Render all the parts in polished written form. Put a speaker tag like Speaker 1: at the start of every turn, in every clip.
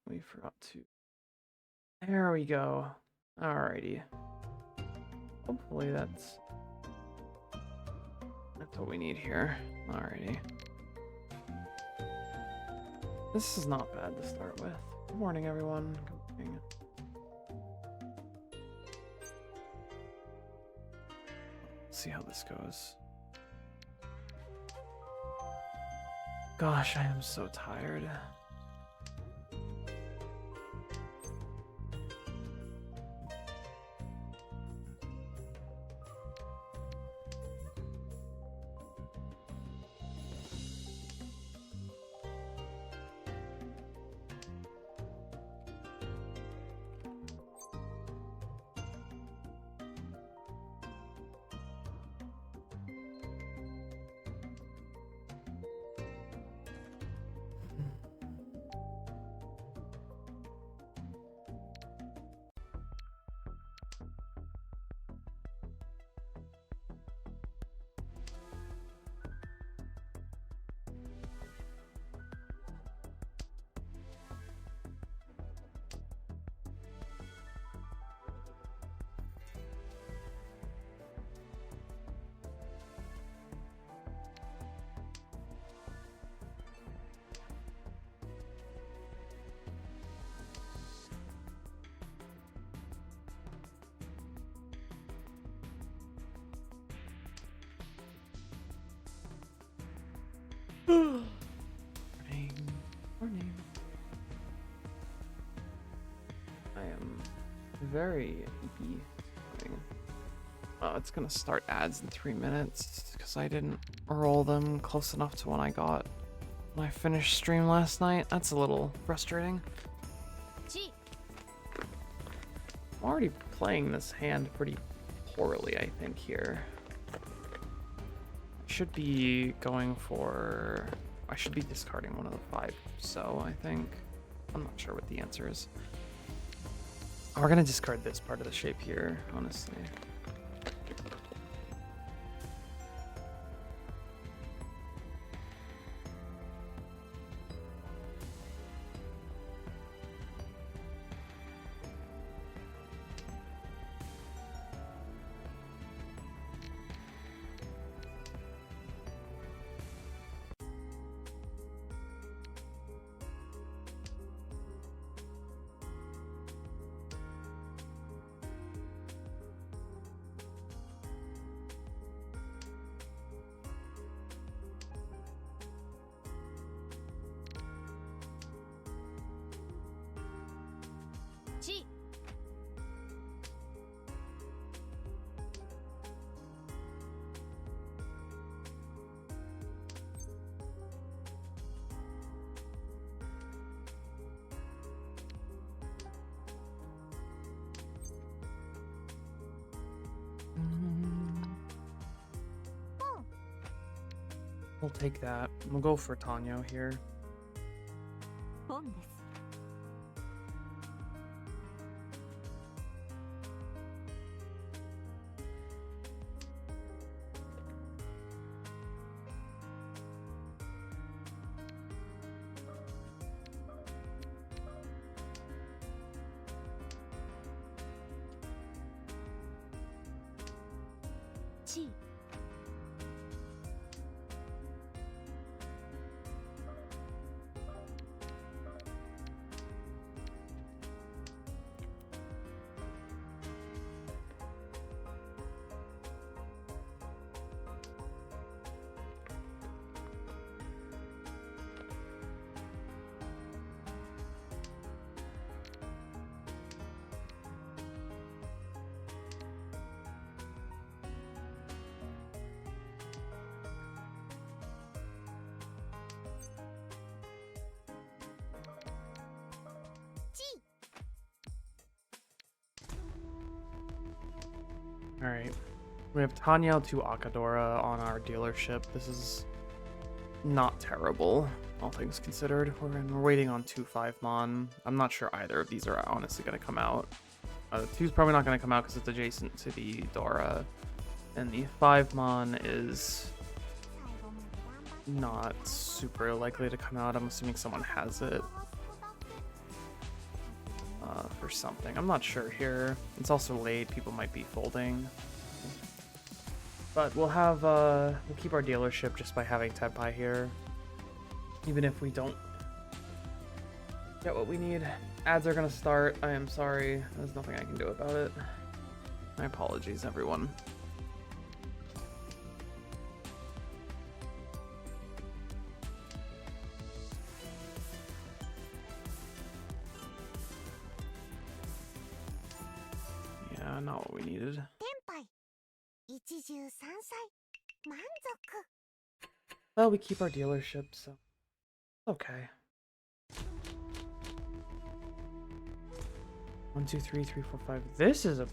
Speaker 1: We forgot to. There we go. Alrighty. Hopefully that's what we need here. Alrighty. This is not bad to start with. Good morning, everyone. Good morning. Let's see how this goes. Gosh, I am so tired. Morning. Morning. I am very sleepy. It's gonna start ads in 3 minutes because I didn't roll them close enough to when I finished stream last night. That's a little frustrating. I'm already playing this hand pretty poorly, I think, here. I should be discarding one of the 5, so I think. I'm not sure what the answer is. Oh, we're gonna discard this part of the shape here, honestly. We'll take that. We'll go for Tanyo here. Alright. We have Tanya to Akadora on our dealership. This is not terrible, all things considered. We're waiting on 2-5 Mon. I'm not sure either of these are honestly going to come out. The 2's probably not going to come out because it's adjacent to the Dora. And the 5 Mon is not super likely to come out. I'm assuming someone has it. for something. I'm not sure here. It's also late. People might be folding. But we'll keep our dealership just by having Tenpai here. Even if we don't get what we need. Ads are gonna start. I am sorry. There's nothing I can do about it. My apologies, everyone. Yeah, not what we needed. Well, we keep our dealership, so okay. 1, 2, 3, 3, 4, 5. This is a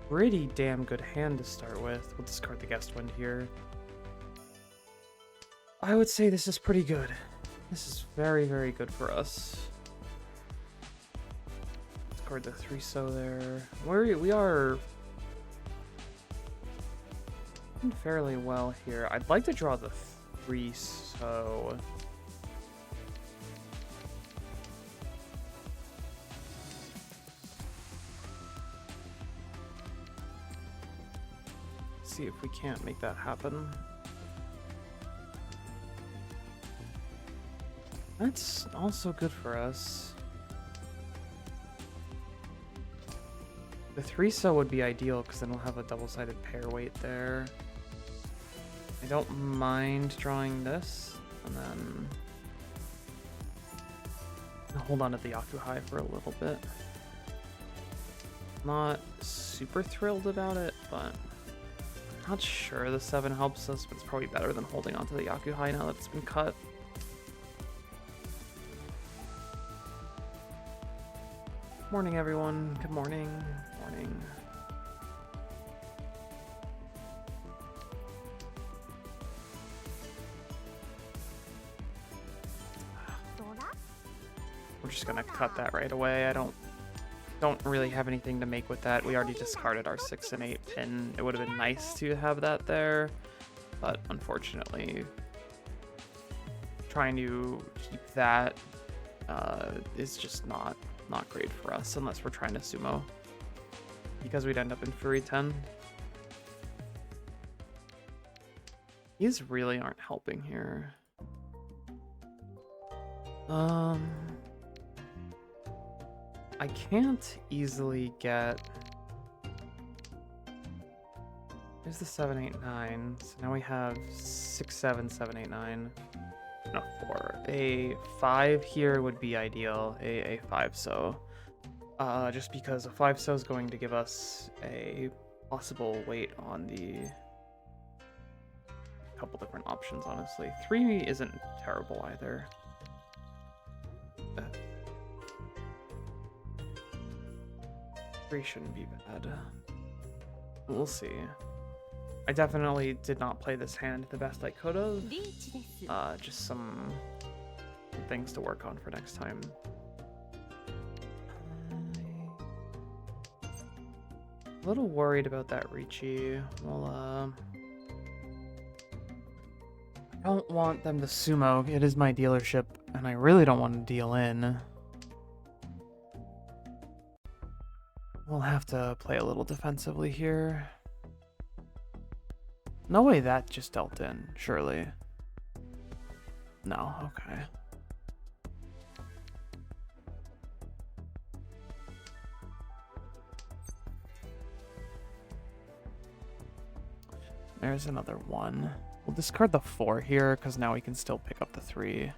Speaker 1: pretty damn good hand to start with. We'll discard the guest wind here. I would say this is pretty good. This is very, very good for us. Discard the 3-so there. We are doing fairly well here. I'd like to draw the 3-so. See if we can't make that happen. That's also good for us. The 3-so would be ideal because then we'll have a double-sided pair weight there. I don't mind drawing this, and then I'll hold on to the Yakuhai for a little bit. Not super thrilled about it, but not sure the 7 helps us, but it's probably better than holding onto the Yakuhai now that it's been cut. Morning, everyone. Good morning. Morning. We're just gonna cut that right away. I don't really have anything to make with that. We already discarded our 6 and 8 pin. It would have been nice to have that there, but unfortunately, trying to keep that is just not great for us unless we're trying to sumo, because we'd end up in Fury 10. These really aren't helping here. I can't easily get... There's the 7, 8, 9. So now we have 6, 7, 7, 8, 9. No, 4. A 5 here would be ideal. A 5-so. Just because a 5-so is going to give us a possible weight on the... couple different options, honestly. 3 isn't terrible either. 3 shouldn't be bad. We'll see. I definitely did not play this hand the best I could have. Just some things to work on for next time. A little worried about that Ricci. Well, I don't want them to sumo. It is my dealership, and I really don't want to deal in. We'll have to play a little defensively here. No way that just dealt in, surely. No, okay. There's another 1. We'll discard the 4 here, because now we can still pick up the 3.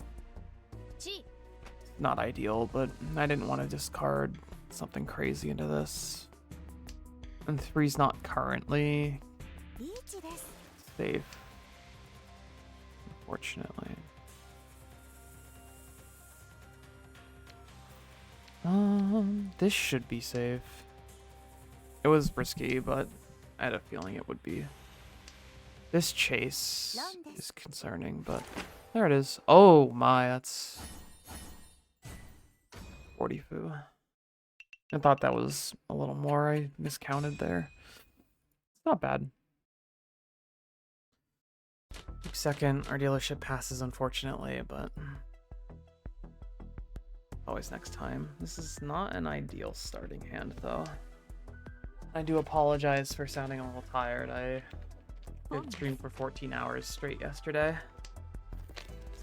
Speaker 1: Not ideal, but I didn't want to discard something crazy into this. And 3's not currently safe, unfortunately. This should be safe. It was risky, but I had a feeling it would be. This chase is concerning, but there it is. Oh my, that's 40 fu. I thought that was a little more. I miscounted there. It's not bad. Second, our dealership passes, unfortunately, but Always next time. This is not an ideal starting hand, though. I do apologize for sounding a little tired. I did stream for 14 hours straight yesterday,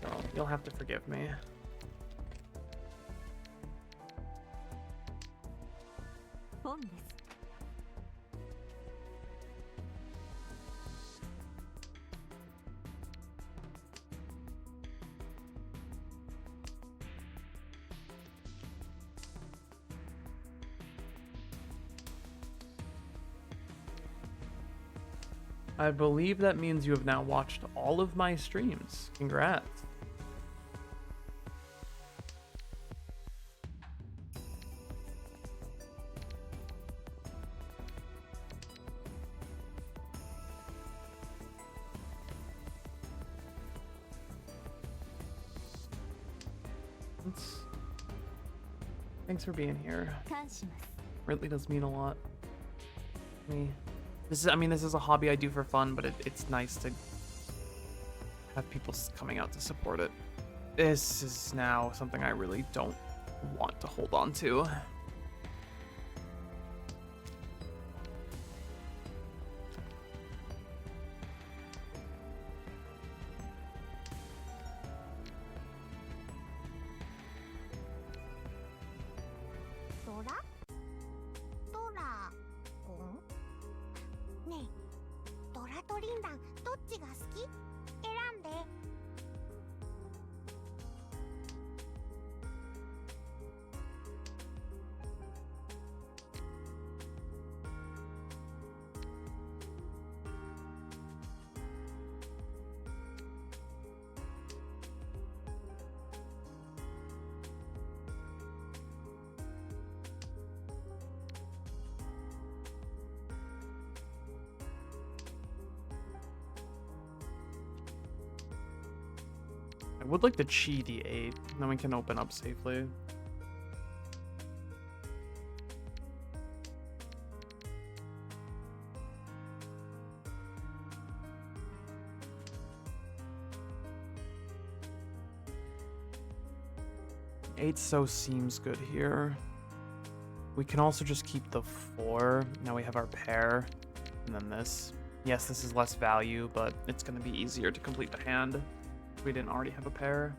Speaker 1: so you'll have to forgive me. I believe that means you have now watched all of my streams. Congrats. Thanks for being here. Really does mean a lot to me. This is a hobby I do for fun, but it's nice to have people coming out to support it. This is now something I really don't want to hold on to. I would like the Chi D8, then we can open up safely. Eight so seems good here. We can also just keep the 4. Now we have our pair, and then this. Yes, this is less value, but it's going to be easier to complete the hand if we didn't already have a pair.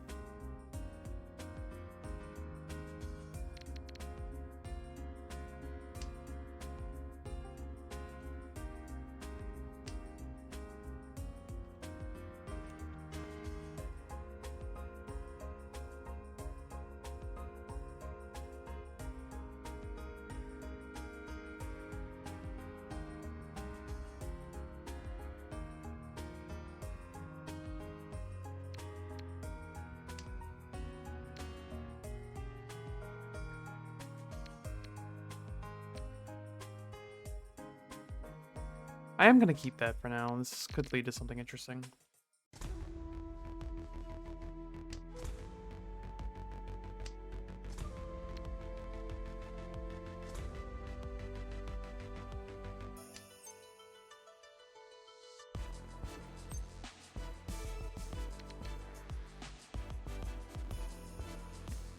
Speaker 1: I am going to keep that for now. This could lead to something interesting.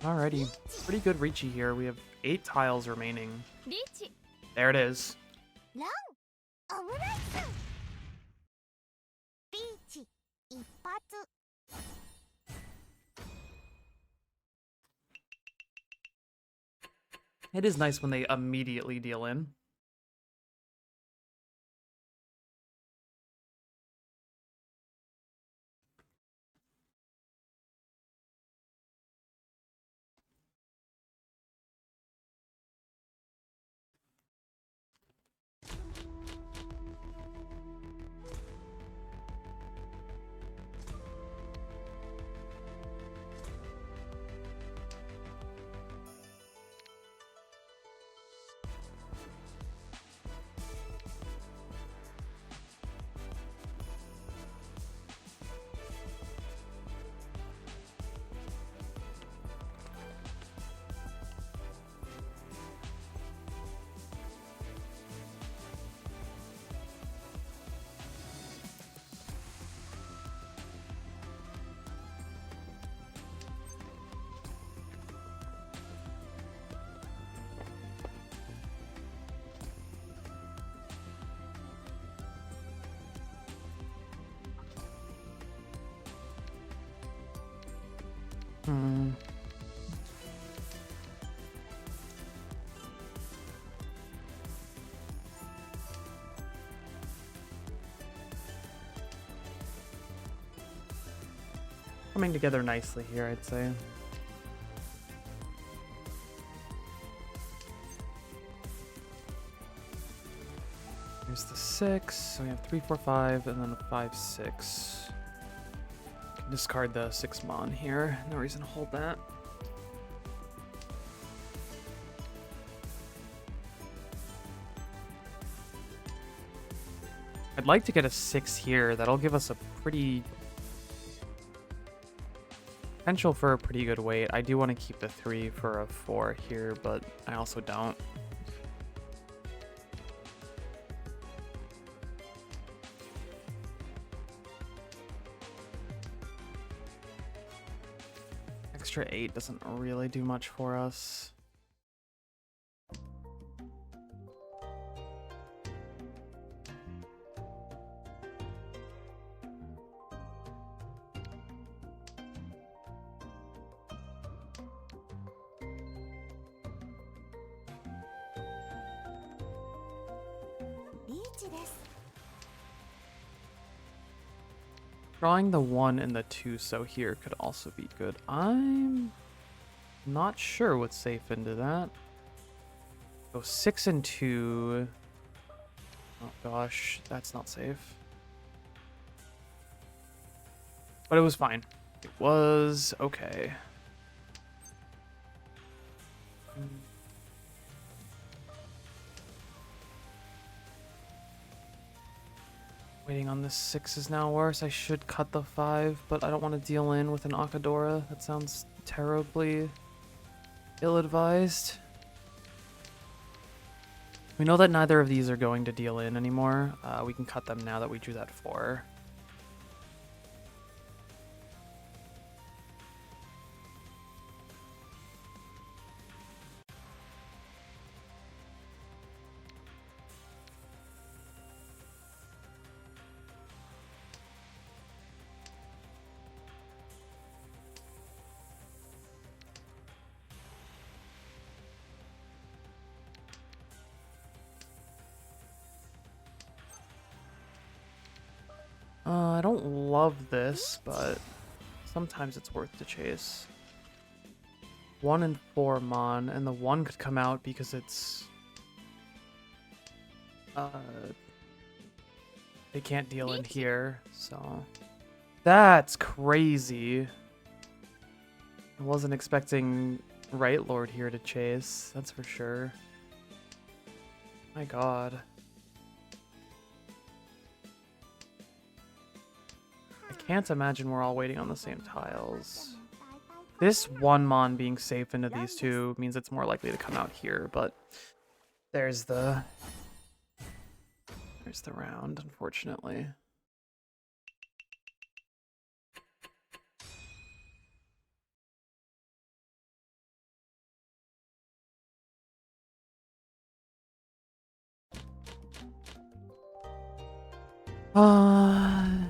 Speaker 1: Alrighty, pretty good Ricci here. We have 8 tiles remaining. There it is. It is nice when they immediately deal in. Hmm. Coming together nicely here, I'd say. Here's the 6. So we have 3, 4, 5, and then a 5, 6. Can discard the 6 mon here. No reason to hold that. I'd like to get a 6 here. That'll give us a pretty... potential for a pretty good weight. I do want to keep the 3 for a 4 here, but I also don't. Extra 8 doesn't really do much for us. Drawing the 1 and the 2 so here could also be good. I'm not sure what's safe into that. Go 6 and 2. Oh gosh, that's not safe. But it was fine. It was okay. Waiting on this 6 is now worse. I should cut the 5, but I don't want to deal in with an Akadora. That sounds terribly ill-advised. We know that neither of these are going to deal in anymore. We can cut them now that we drew that 4. I don't love this, but sometimes it's worth the chase. 1 and 4 mon, and the 1 could come out because it's... they can't deal in here, so... That's crazy. I wasn't expecting Right Lord here to chase, that's for sure. My god. I can't imagine we're all waiting on the same tiles. This 1 mon being safe into these 2 means it's more likely to come out here, but there's the round, unfortunately.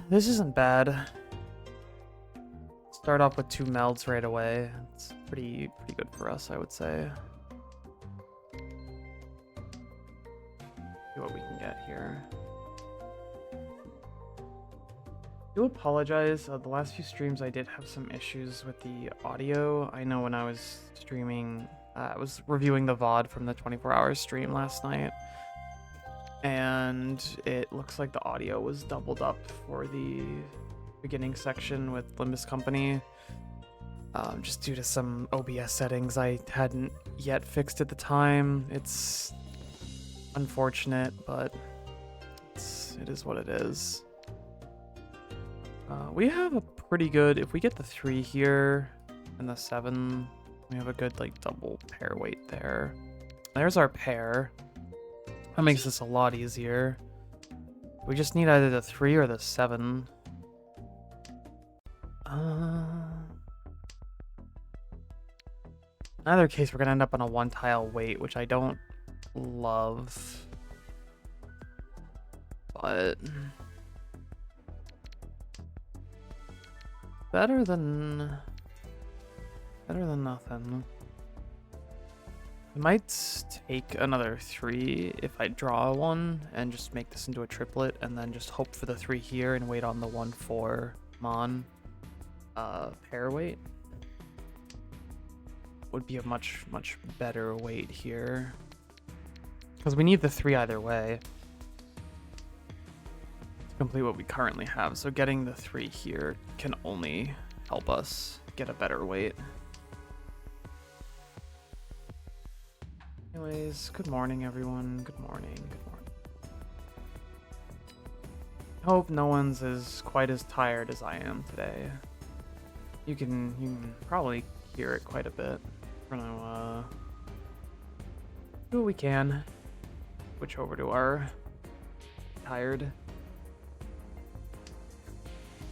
Speaker 1: This isn't bad. Start off with 2 melds right away. It's pretty good for us, I would say. See what we can get here. I do apologize. The last few streams I did have some issues with the audio. I know when I was streaming, I was reviewing the VOD from the 24-hour stream last night, and it looks like the audio was doubled up for the beginning section with Limbus Company, just due to some OBS settings I hadn't yet fixed at the time. It's unfortunate, but it is what it is. We have a pretty good, if we get the 3 here and the 7, we have a good like double pair weight there. There's our pair. That makes this a lot easier. We just need either the 3 or the 7. In either case, we're gonna end up on a 1 tile weight, which I don't love. But better than Better than nothing. I might take another 3 if I draw one and just make this into a triplet and then just hope for the 3 here and wait on the 1/4 Mon pair weight. Would be a much better weight here. Because we need the 3 either way to complete what we currently have. So getting the 3 here can only help us get a better weight. Anyways, good morning, everyone. Good morning. Good morning. Hope no one's quite as tired as I am today. You can probably hear it quite a bit. We're gonna do what we can. Switch over to our tired.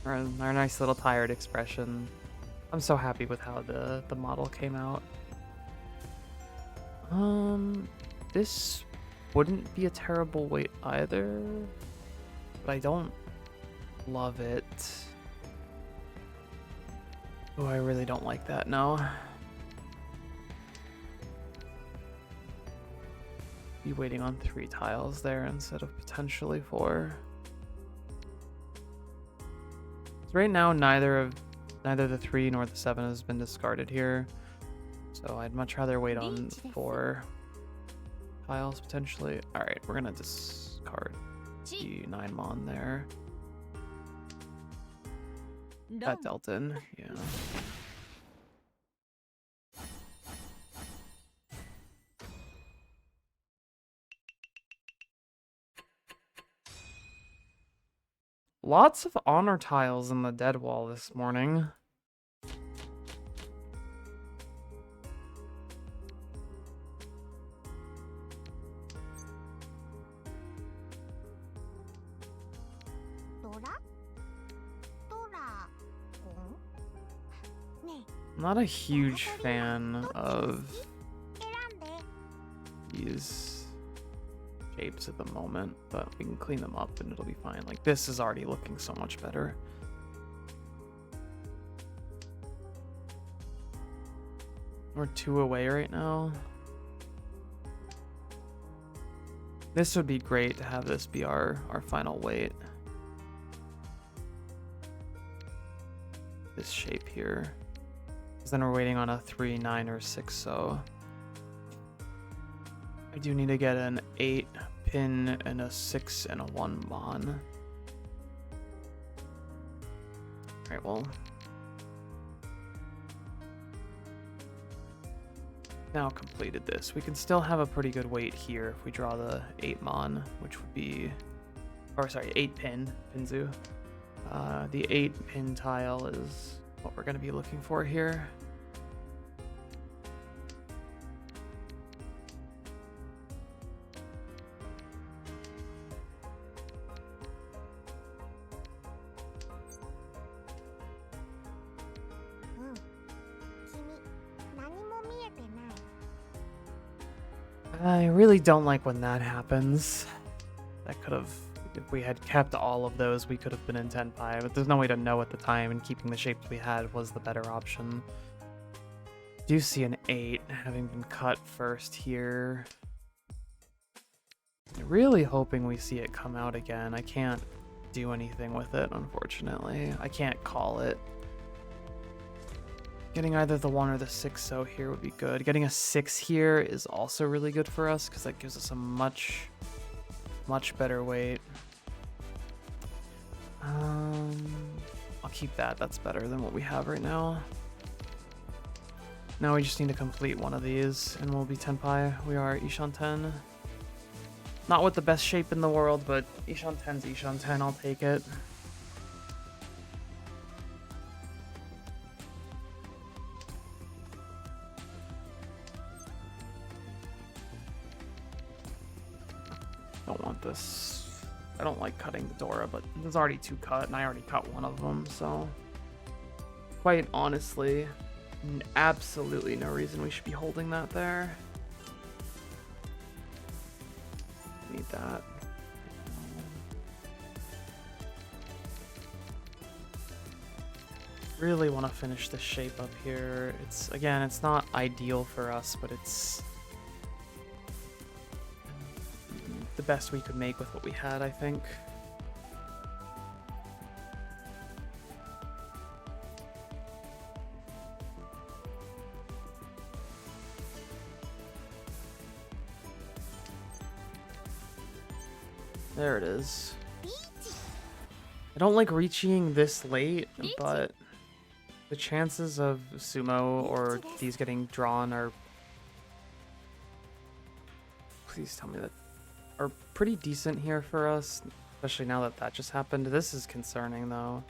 Speaker 1: Our nice little tired expression. I'm so happy with how the model came out. This wouldn't be a terrible weight either, but I don't love it. Oh, I really don't like that, no. Be waiting on 3 tiles there instead of potentially 4. So right now, neither the 3 nor the 7 has been discarded here. So I'd much rather wait on 4 tiles potentially. All right, we're gonna discard the 9 Mon there. That dealt in, yeah. Lots of honor tiles in the dead wall this morning. I'm not a huge fan of these shapes at the moment, but we can clean them up and it'll be fine. Like, this is already looking so much better. We're 2 away right now. This would be great to have this be our final weight. This shape here. Because then we're waiting on a 3, 9, or 6, so I do need to get an 8 pin and a 6 and a 1 Mon. Alright, well. Now completed this. We can still have a pretty good weight here if we draw the 8 Mon, which would be, or sorry, 8 pin, Pinzu. The 8 pin tile is what we're going to be looking for here. I really don't like when that happens. That could have, if we had kept all of those, we could have been in 10 pi, but there's no way to know at the time, and keeping the shapes we had was the better option. Do see an 8 having been cut first here. Really hoping we see it come out again. I can't do anything with it, unfortunately. I can't call it. Getting either the 1 or the 6 so here would be good. Getting a 6 here is also really good for us because that gives us a much better weight. I'll keep that. That's better than what we have right now. Now we just need to complete one of these and we'll be 10 pi. We are Ishan 10. Not with the best shape in the world, but Ishan 10's Ishan 10. I'll take it. Don't want this. I don't like cutting the Dora, but there's already 2 cut, and I already cut one of them, so quite honestly, absolutely no reason we should be holding that there. Need that. really want to finish this shape up here. It's, again, it's not ideal for us, but it's the best we could make with what we had, I think. There it is. I don't like reaching this late, but the chances of sumo or these getting drawn are... Please tell me that are pretty decent here for us, especially now that that just happened. This is concerning though.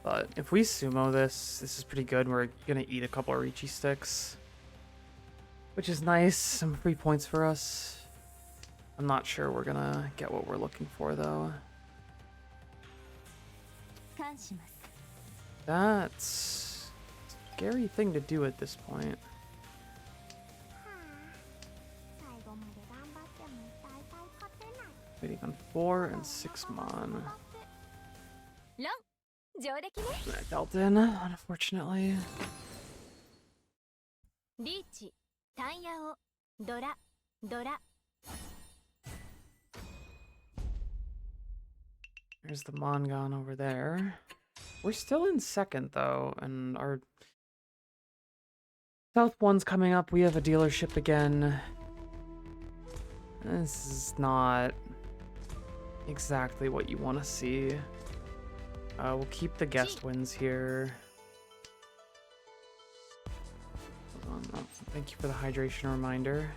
Speaker 1: But if we sumo this is pretty good. We're gonna eat a couple of Riichi sticks, which is nice. Some free points for us. I'm not sure we're gonna get what we're looking for though. That's a scary thing to do at this point. Waiting on 4 and 6 mon. That dealt in, unfortunately. There's the Mongon over there. We're still in second though, and our South one's coming up. We have a dealership again. This is not exactly what you want to see. We'll keep the guest wins here. Hold on. Oh, thank you for the hydration reminder.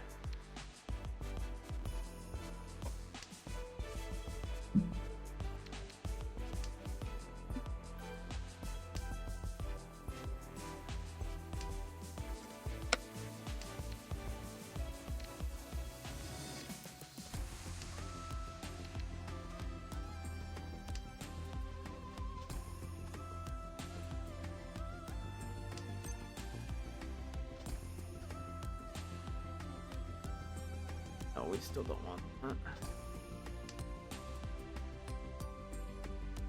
Speaker 1: Oh, we still don't want that.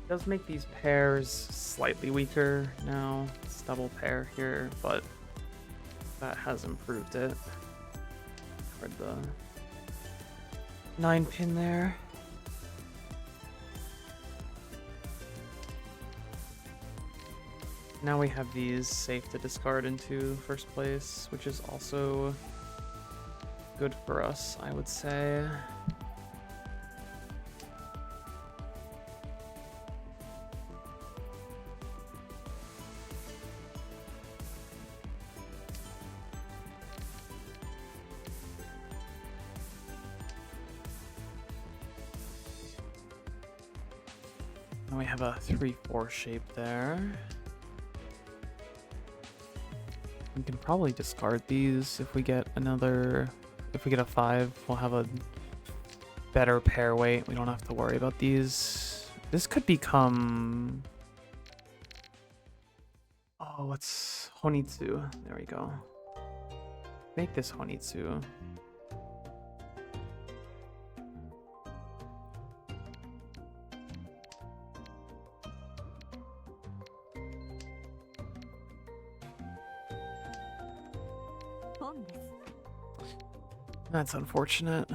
Speaker 1: It does make these pairs slightly weaker now. It's double pair here, but that has improved it. For the 9-pin there. Now we have these safe to discard into first place, which is also good for us, I would say. Now we have a 3-4 shape there. We can probably discard these if we get another... If we get a 5, we'll have a better pair weight. We don't have to worry about these. This could become... Oh, what's Honitsu? There we go. Make this Honitsu. That's unfortunate.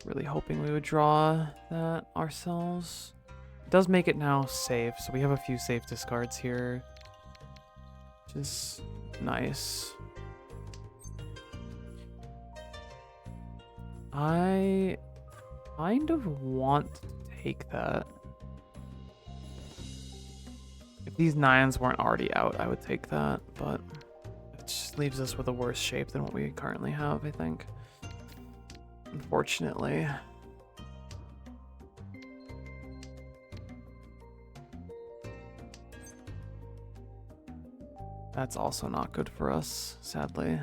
Speaker 1: Really hoping we would draw that ourselves. It does make it now safe, so we have a few safe discards here, which is nice. I kind of want to take that. If these 9s weren't already out, I would take that, but it just leaves us with a worse shape than what we currently have, I think. Unfortunately. That's also not good for us, sadly.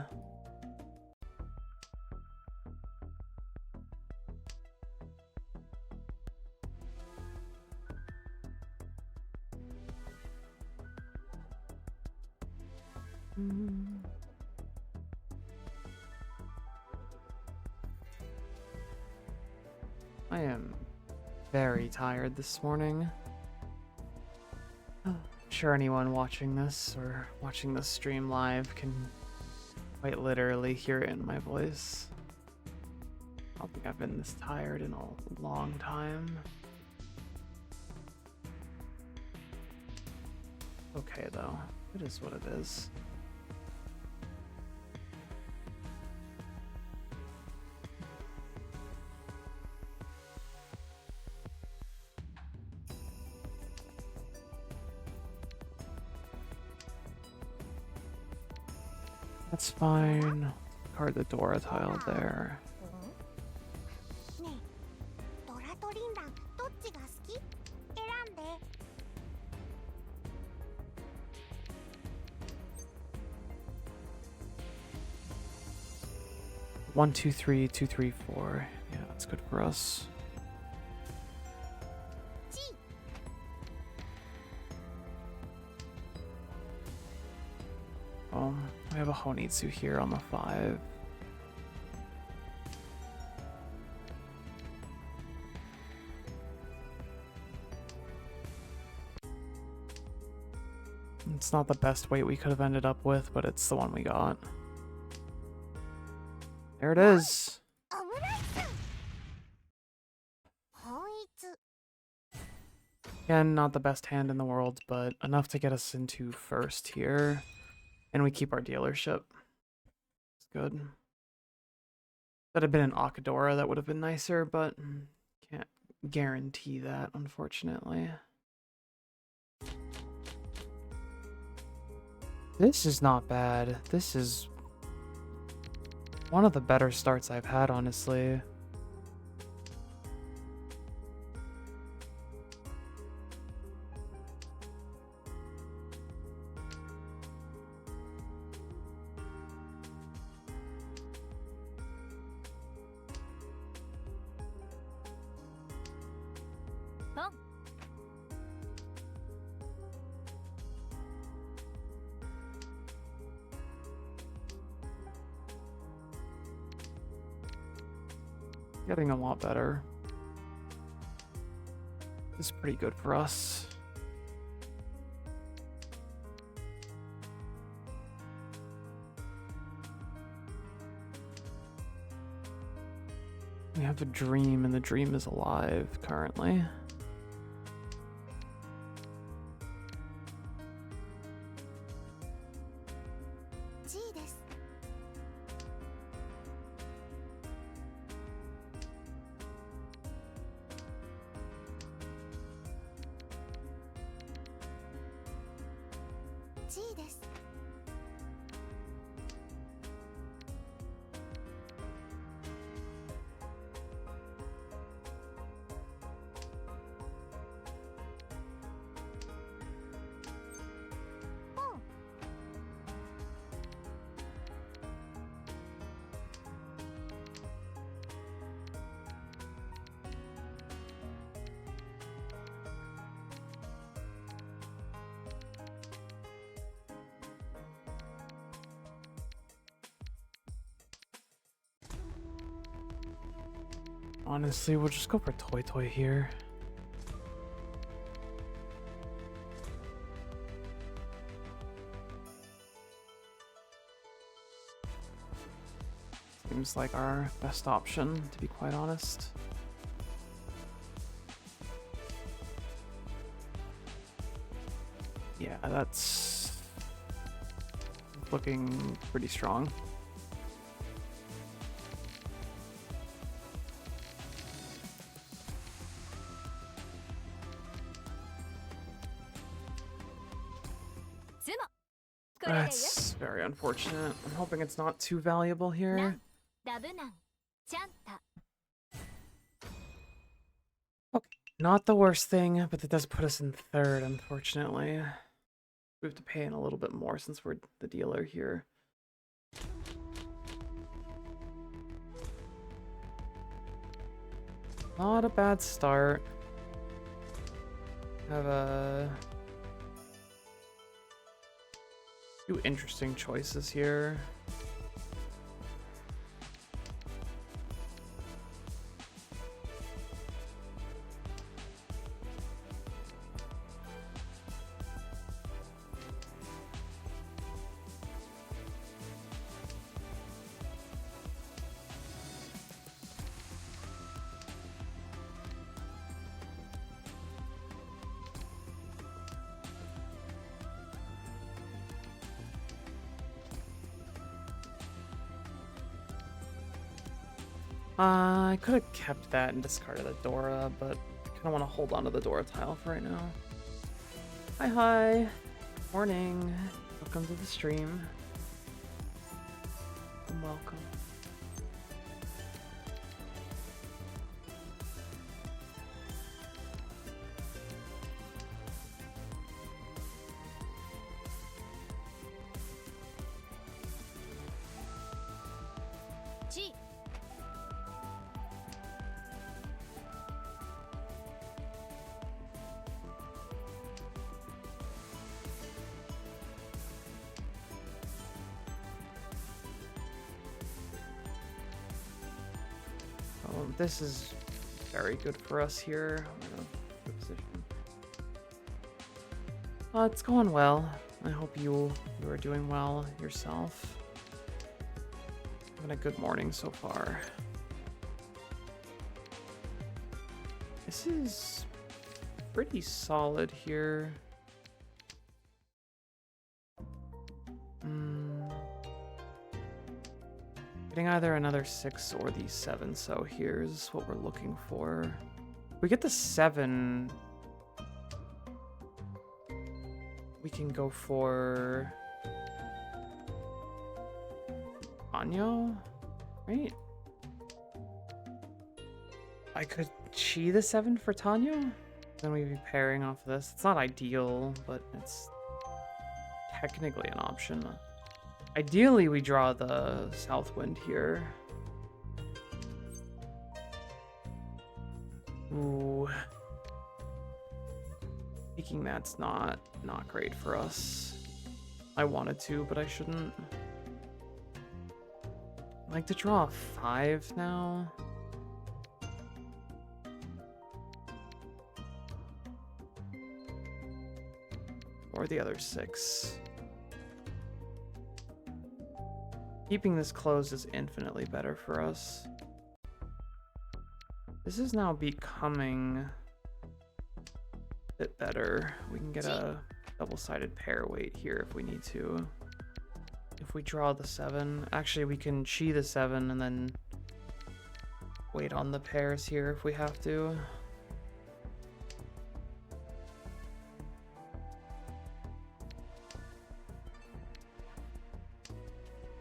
Speaker 1: I am very tired this morning. sure anyone watching this or watching this stream live can quite literally hear it in my voice. I don't think I've been this tired in a long time. Okay, though. It is what it is. That's fine. Card the Dora tile there. One, two, three, two, three, four. Yeah, that's good for us. We have a Honitsu here on the 5. It's not the best weight we could have ended up with, but it's the one we got. There it is. Again, not the best hand in the world, but enough to get us into first here. And we keep our dealership. It's good. If that had been an Akadora, that would have been nicer, but can't guarantee that, unfortunately. This is not bad. This is one of the better starts I've had, honestly. Getting a lot better. This is pretty good for us. We have a dream, and the dream is alive currently. Honestly, we'll just go for Toy Toy here. Seems like our best option, to be quite honest. Yeah, that's looking pretty strong. That's very unfortunate. I'm hoping it's not too valuable here. Okay, not the worst thing, but that does put us in third, unfortunately. We have to pay in a little bit more since we're the dealer here. Not a bad start. Have a few interesting choices here. I could have kept that and discarded the Dora, but I kind of want to hold on to the Dora tile for right now. Hi, hi. Morning. Welcome to the stream. Welcome. This is very good for us here. Good position. It's going well. I hope you are doing well yourself. Having a good morning so far. This is pretty solid here. Getting either another 6 or the 7, so here's what we're looking for. If we get the 7, we can go for Anyo, right? I could chi the 7 for Tanyo, then we'd be pairing off this. It's not ideal, but it's technically an option. Ideally, we draw the South Wind here. Ooh. Thinking that's not great for us. I wanted to, but I shouldn't. I'd like to draw a 5 now. Or the other 6. Keeping this closed is infinitely better for us. This is now becoming a bit better. We can get a double-sided pair weight here if we need to. If we draw the 7, actually we can chi the 7 and then wait on the pairs here if we have to.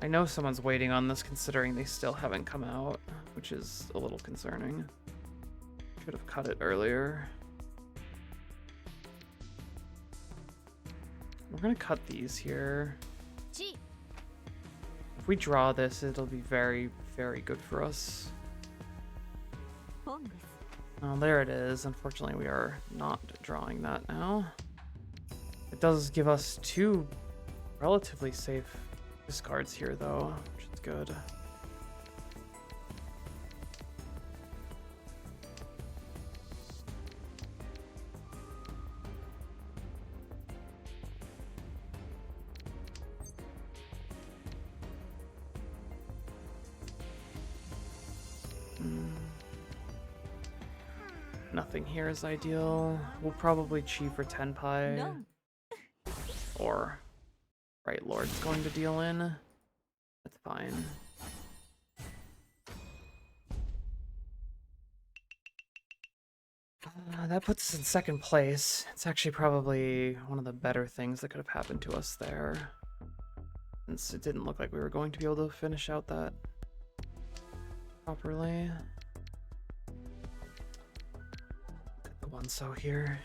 Speaker 1: I know someone's waiting on this considering they still haven't come out, which is a little concerning. Should have cut it earlier. We're gonna cut these here. If we draw this, it'll be very, very good for us. Oh, there it is. Unfortunately, we are not drawing that now. It does give us 2 relatively safe discards here, though, which is good. Nothing here is ideal. We'll probably chi for Tenpai.
Speaker 2: No.
Speaker 1: Or Right Lord's going to deal in. That's fine. That puts us in second place. It's actually probably one of the better things that could have happened to us there. Since it didn't look like we were going to be able to finish out that properly. Got the 1-so here.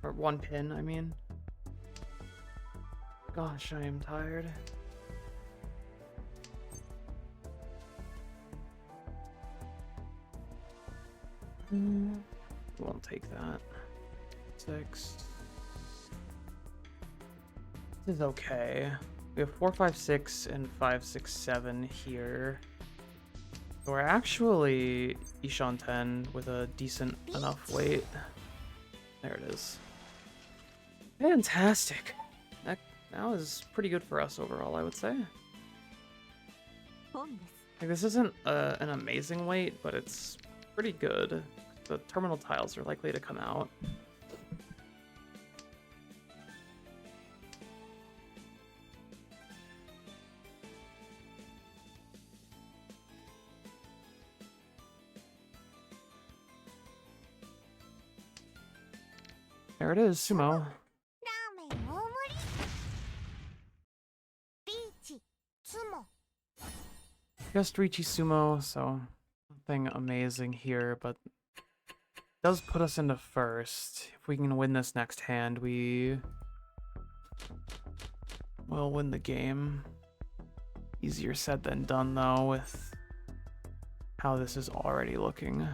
Speaker 1: Or 1 pin, I mean. Gosh, I am tired. Won't take that. 6. This is okay. We have 4, 5, 6, and 5, 6, 7 here. So we're actually Ishan 10 with a decent enough weight. There it is. Fantastic. That now is pretty good for us overall, I would say. Like, this isn't an amazing weight, but it's pretty good. The terminal tiles are likely to come out. There it is, sumo.
Speaker 2: ラーメン大盛りリーチツモ
Speaker 1: Just Riichi sumo, so nothing amazing here, but does put us into first. If we can win this next hand, we will win the game. Easier said than done, though, with how this is already looking.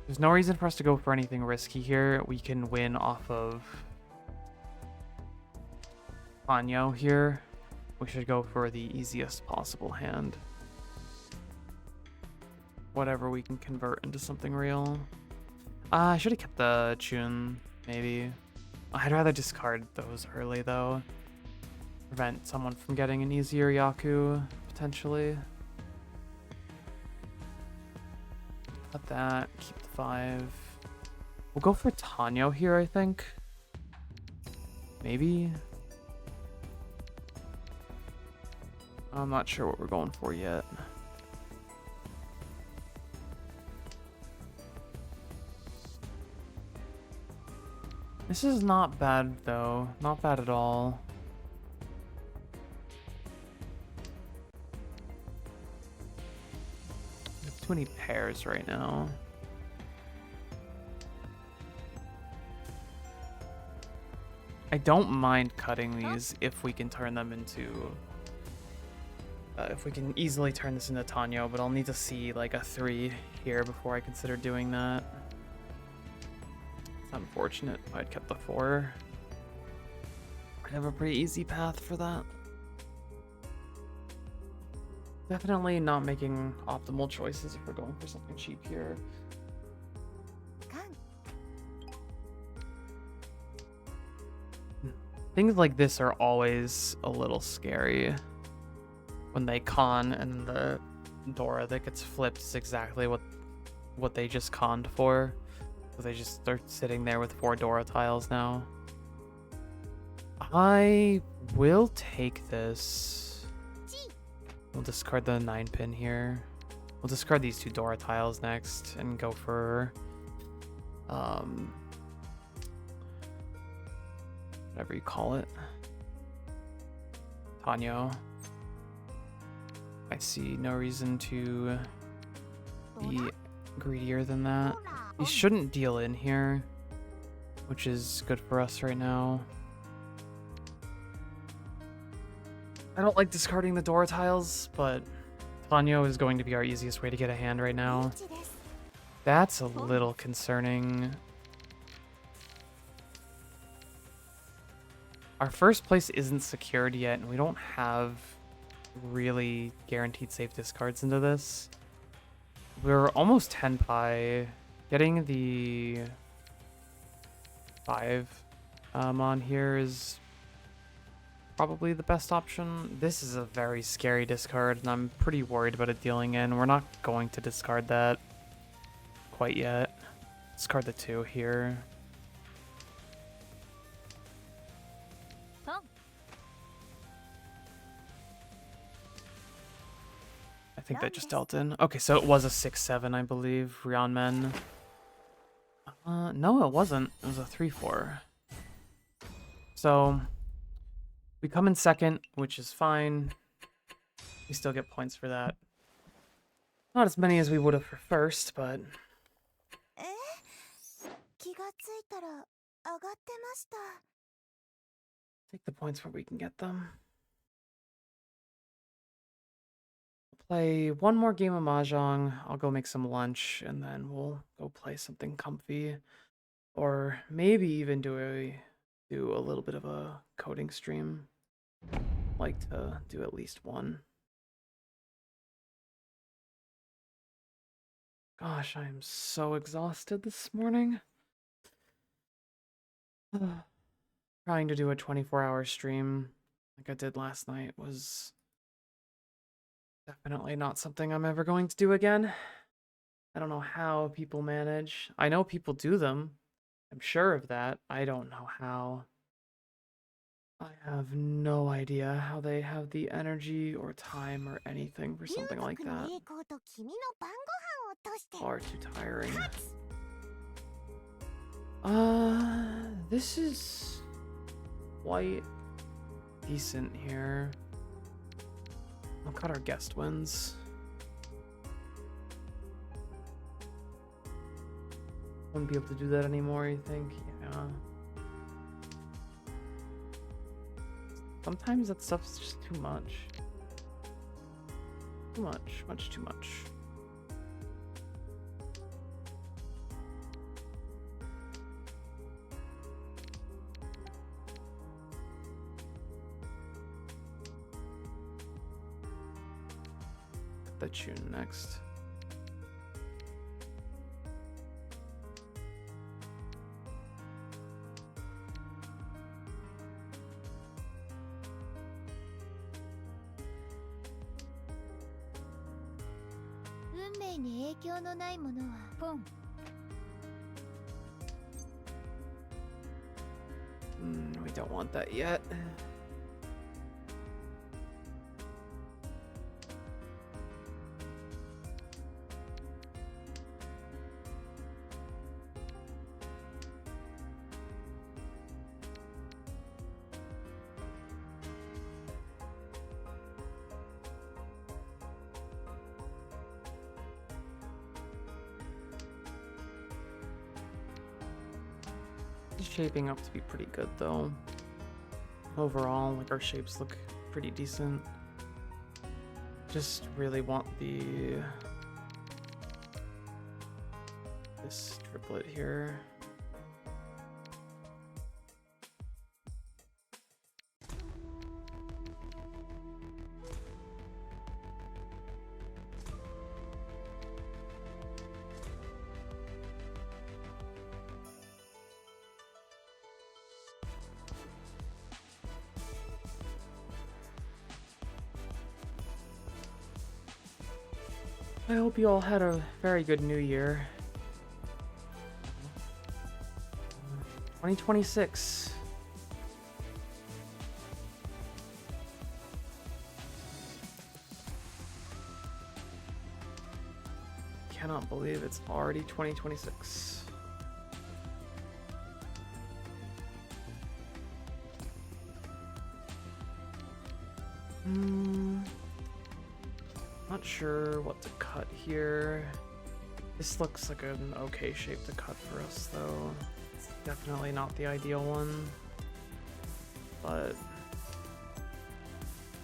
Speaker 1: There's no reason for us to go for anything risky here. We can win off of Hanyo here. We should go for the easiest possible hand. Whatever we can convert into something real. I should have kept the Chun, maybe. I'd rather discard those early, though. Prevent someone from getting an easier Yaku, potentially. Cut that, keep the 5. We'll go for Tanyo here, I think. Maybe. I'm not sure what we're going for yet. This is not bad, though. Not bad at all. We have too many pairs right now. I don't mind cutting these if we can turn them into... if we can easily turn this into Tanyo, but I'll need to see like a 3 here before I consider doing that. It's unfortunate if I'd kept the 4. I'd have a pretty easy path for that. Definitely not making optimal choices if we're going for something cheap here. Things like this are always a little scary. When they con and the Dora that gets flipped is exactly what they just conned for. So they just start sitting there with 4 Dora tiles now. I will take this. We'll discard the 9-pin here. We'll discard these 2 Dora tiles next and go for whatever you call it. Tanyo. I see no reason to be greedier than that. We shouldn't deal in here, which is good for us right now. I don't like discarding the Dora tiles, but Tanyo is going to be our easiest way to get a hand right now. That's a little concerning. Our first place isn't secured yet, and we don't have really guaranteed safe discards into this. We're almost 10 pi. Getting the 5 on here is probably the best option. This is a very scary discard, and I'm pretty worried about it dealing in. We're not going to discard that quite yet. Discard the 2 here. I think that just dealt in. Okay, so it was a 6-7, I believe. Ryanmen. No, it wasn't. It was a 3-4. So we come in second, which is fine. We still get points for that. Not as many as we would have for first, but... Take the points where we can get them. Play one more game of Mahjong. I'll go make some lunch, and then we'll go play something comfy. Or maybe even do a little bit of a coding stream. Like to do at least one. Gosh, I am so exhausted this morning. Trying to do a 24-hour stream like I did last night was definitely not something I'm ever going to do again. I don't know how people manage. I know people do them. I'm sure of that. I don't know how. I have no idea how they have the energy or time or anything for
Speaker 2: 龍
Speaker 1: something like
Speaker 2: 族の
Speaker 1: that.
Speaker 2: 栄光と君の晩ご飯をとして
Speaker 1: Far too tiring.
Speaker 2: 勝つ
Speaker 1: This is quite decent here. I'll cut our guest wins. Wouldn't be able to do that anymore, you think? Yeah. Sometimes that stuff's just too much. Too much. Much too much. Cut the tune next. We don't want that yet. It's shaping up to be pretty good though. Overall, like our shapes look pretty decent. Just really want this triplet here. I hope you all had a very good new year. 2026. Cannot believe it's already 2026. Not sure what to cut here. This looks like an okay shape to cut for us though. It's definitely not the ideal one. But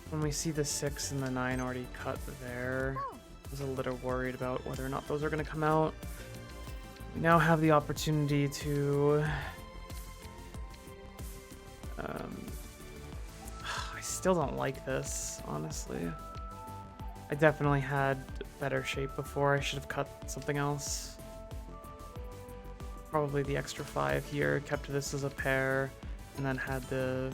Speaker 1: when we see the 6 and the 9 already cut there, I was a little worried about whether or not those are going to come out. We now have the opportunity to I still don't like this, honestly. I definitely had better shape before. I should have cut something else. Probably the extra 5 here, kept this as a pair, and then had the...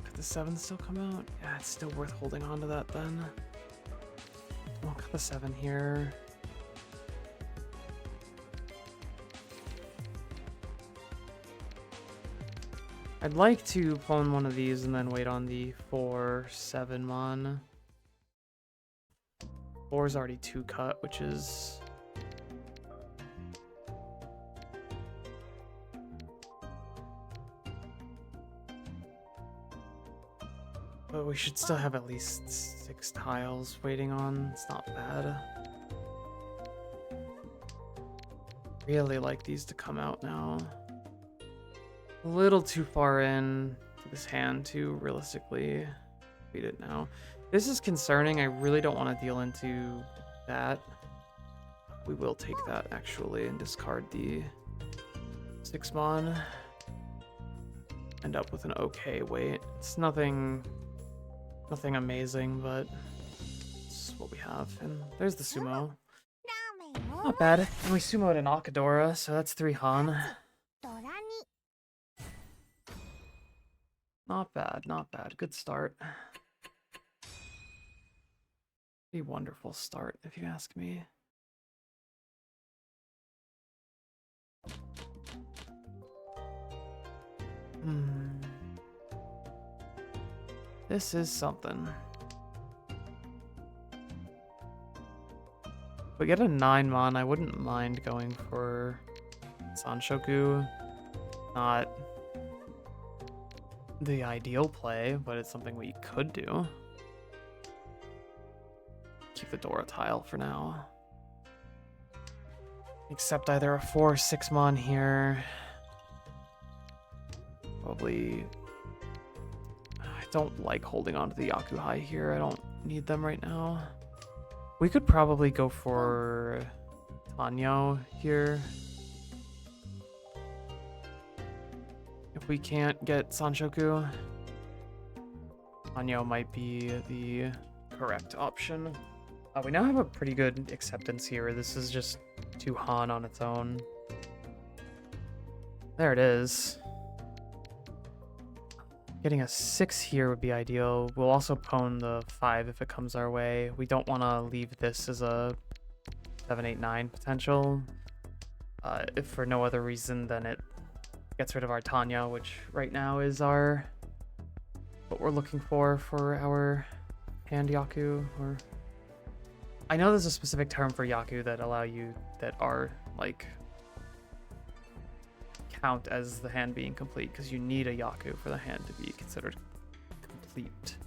Speaker 1: Could the 7 still come out? Yeah, it's still worth holding on to that then. We'll cut the 7 here. I'd like to clone one of these and then wait on the 4-7 mon. 4 is already 2 cut, which is... But we should still have at least 6 tiles waiting on. It's not bad. Really like these to come out now. A little too far in to this hand to realistically beat it now. This is concerning. I really don't want to deal into that. We will take that actually and discard the 6 mon. End up with an okay weight. It's nothing amazing, but it's what we have. And there's the sumo. Not bad. And we sumoed an Akadora, so that's 3 Han. Not bad, not bad. Good start. A wonderful start, if you ask me. This is something. If we get a 9-mon, I wouldn't mind going for Sanshoku. Not the ideal play, but it's something we could do. Keep the Dora tile for now. Accept either a 4 or 6-mon here. Probably... I don't like holding on to the Yakuhai here. I don't need them right now. We could probably go for Tanyo here. If we can't get Sanshoku, Tanyo might be the correct option. We now have a pretty good acceptance here. This is just 2 Han on its own. There it is. Getting a 6 here would be ideal. We'll also pwn the 5 if it comes our way. We don't want to leave this as a 7, 8, 9 potential. If for no other reason than it gets rid of our Tanya, which right now is what we're looking for our hand Yaku. Or I know there's a specific term for Yaku that are like count as the hand being complete, because you need a Yaku for the hand to be considered complete.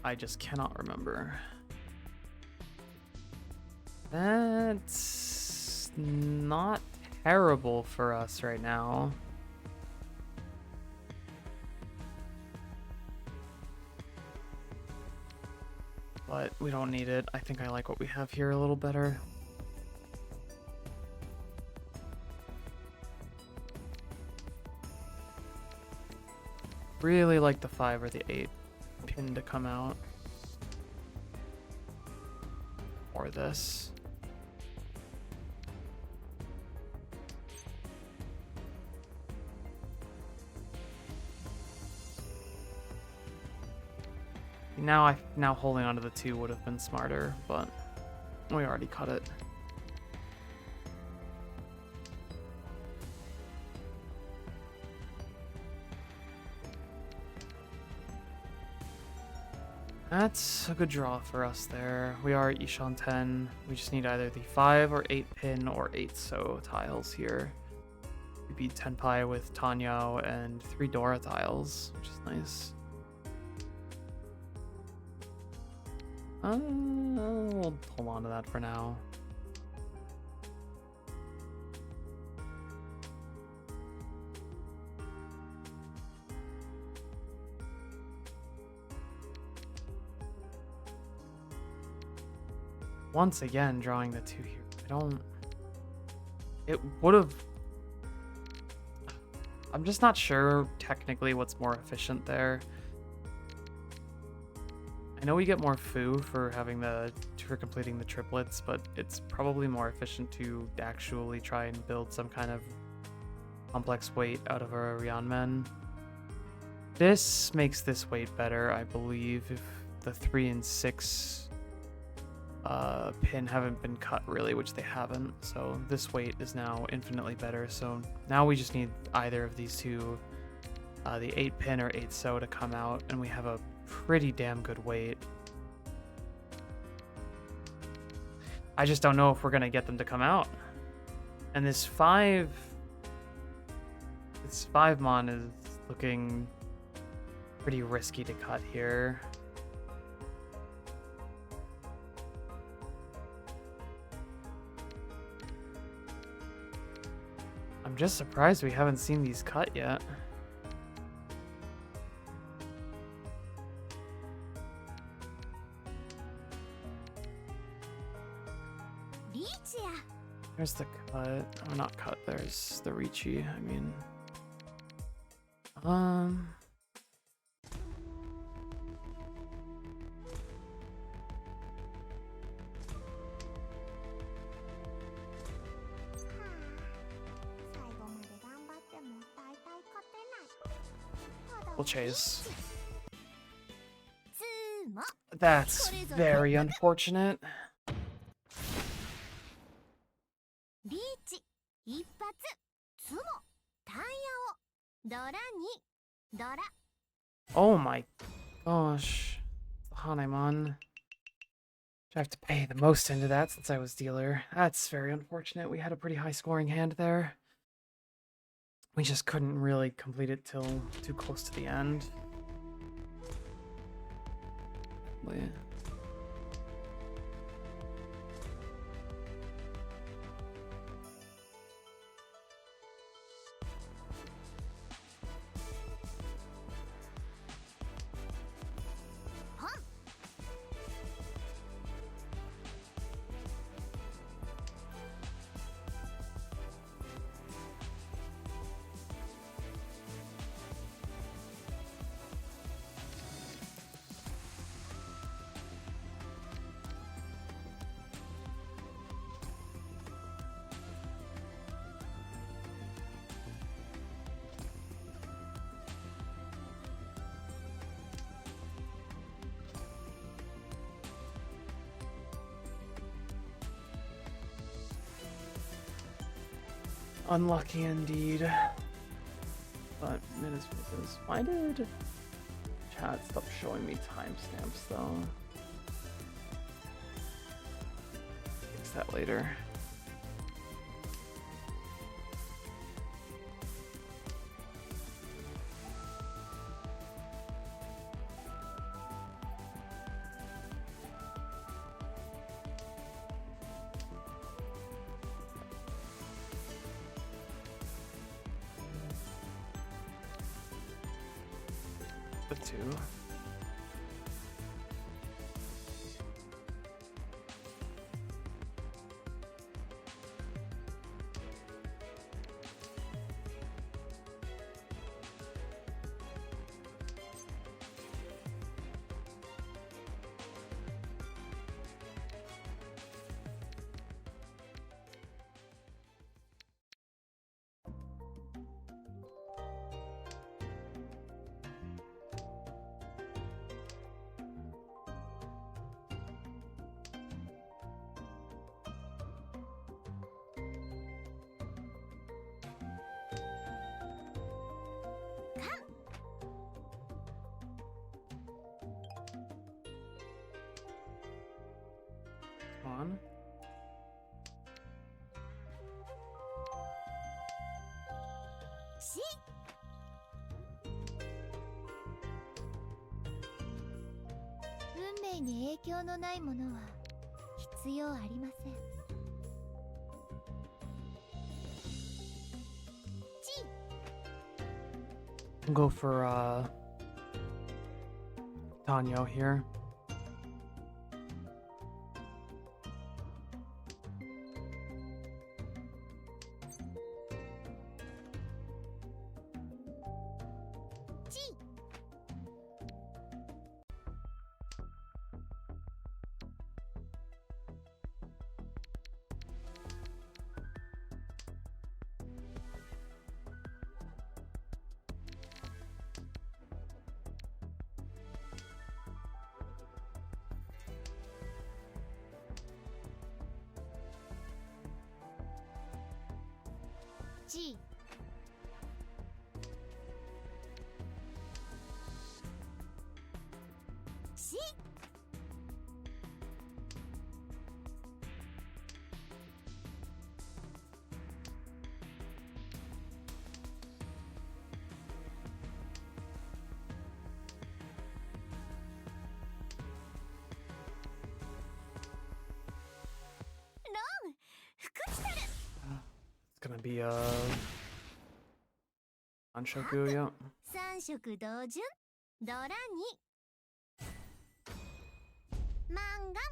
Speaker 1: I just cannot remember. That's not terrible for us right now. But we don't need it. I think I like what we have here a little better. Really like the 5 or the 8 pin to come out. Or this. Now holding onto the 2 would have been smarter, but we already cut it. That's a good draw for us there. We are at Ishan 10. We just need either the 5 or 8 pin or 8 so tiles here. We beat Tenpai with Tanyo and 3 Dora tiles, which is nice. We'll hold on to that for now. Once again, drawing the 2 here. It would have... I'm just not sure technically what's more efficient there. I know we get more foo for completing the triplets, but it's probably more efficient to actually try and build some kind of complex weight out of our Ryanmen. This makes this weight better, I believe, if the 3 and 6 pin haven't been cut really, which they haven't. So this weight is now infinitely better. So now we just need either of these two, the 8 pin or 8 so to come out, and we have a pretty damn good weight. I just don't know if we're gonna get them to come out. And this 5-mon is looking pretty risky to cut here. I'm just surprised we haven't seen these cut yet. There's the cut. Oh, not cut. There's the Ricci. I mean, we'll chase. That's very unfortunate.
Speaker 2: リーチ一発ツモタイヤをドラにドラ
Speaker 1: Oh my gosh. Hanemon. I have to pay the most into that since I was dealer. That's very unfortunate. We had a pretty high scoring hand there. We just couldn't really complete it till too close to the end. But yeah. Unlucky indeed. But it is what it is. Why did chat stop showing me timestamps though? Fix that later. The two. On.
Speaker 2: C 運命に影響のないものは必要ありません。
Speaker 1: I'll go for Tanyo here.
Speaker 2: G しロン福来たる
Speaker 1: It's gonna be Anshoku, yeah.
Speaker 2: 三色同順ドラにマンガン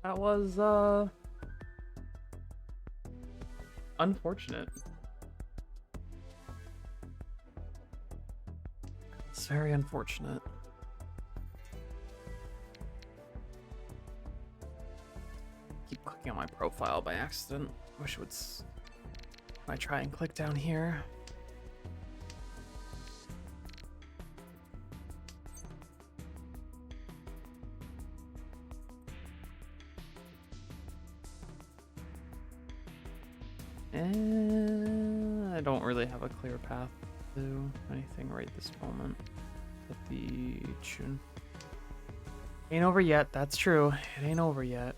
Speaker 1: That was unfortunate. It's very unfortunate. keep clicking on my profile by accident. Wish it would. I try and click down here. And I don't really have a clear path to anything right this moment. But the tune ain't over yet. That's true. It ain't over yet.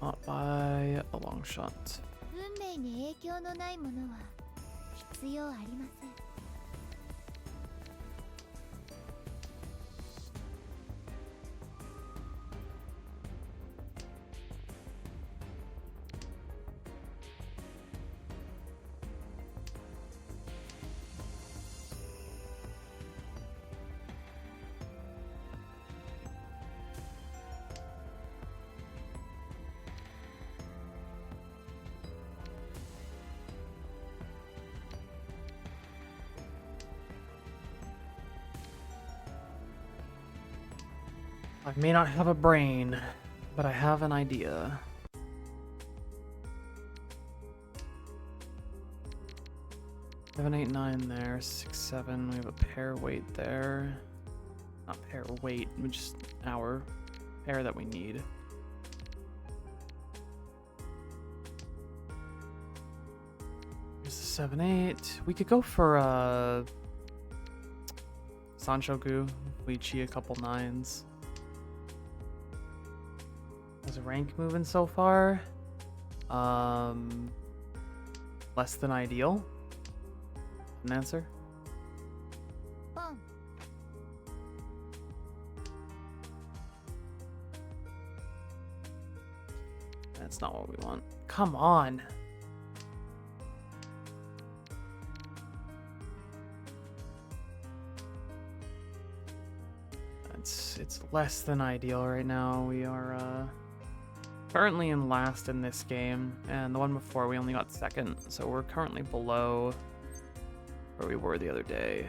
Speaker 1: Not by a long shot.
Speaker 2: 運命に影響のないものは必要ありません。
Speaker 1: I may not have a brain, but I have an idea. Seven, 8, 9 there, 6, 7. We have a pair weight there. Not pair weight, but just our pair that we need. Here's the 7, 8. We could go for Sanshoku. We cheat a couple 9s. How's rank moving so far? Less than ideal. An answer.
Speaker 2: Boom.
Speaker 1: That's not what we want. Come on. It's less than ideal right now. We are currently in last in this game, and the one before we only got second, so we're currently below where we were the other day.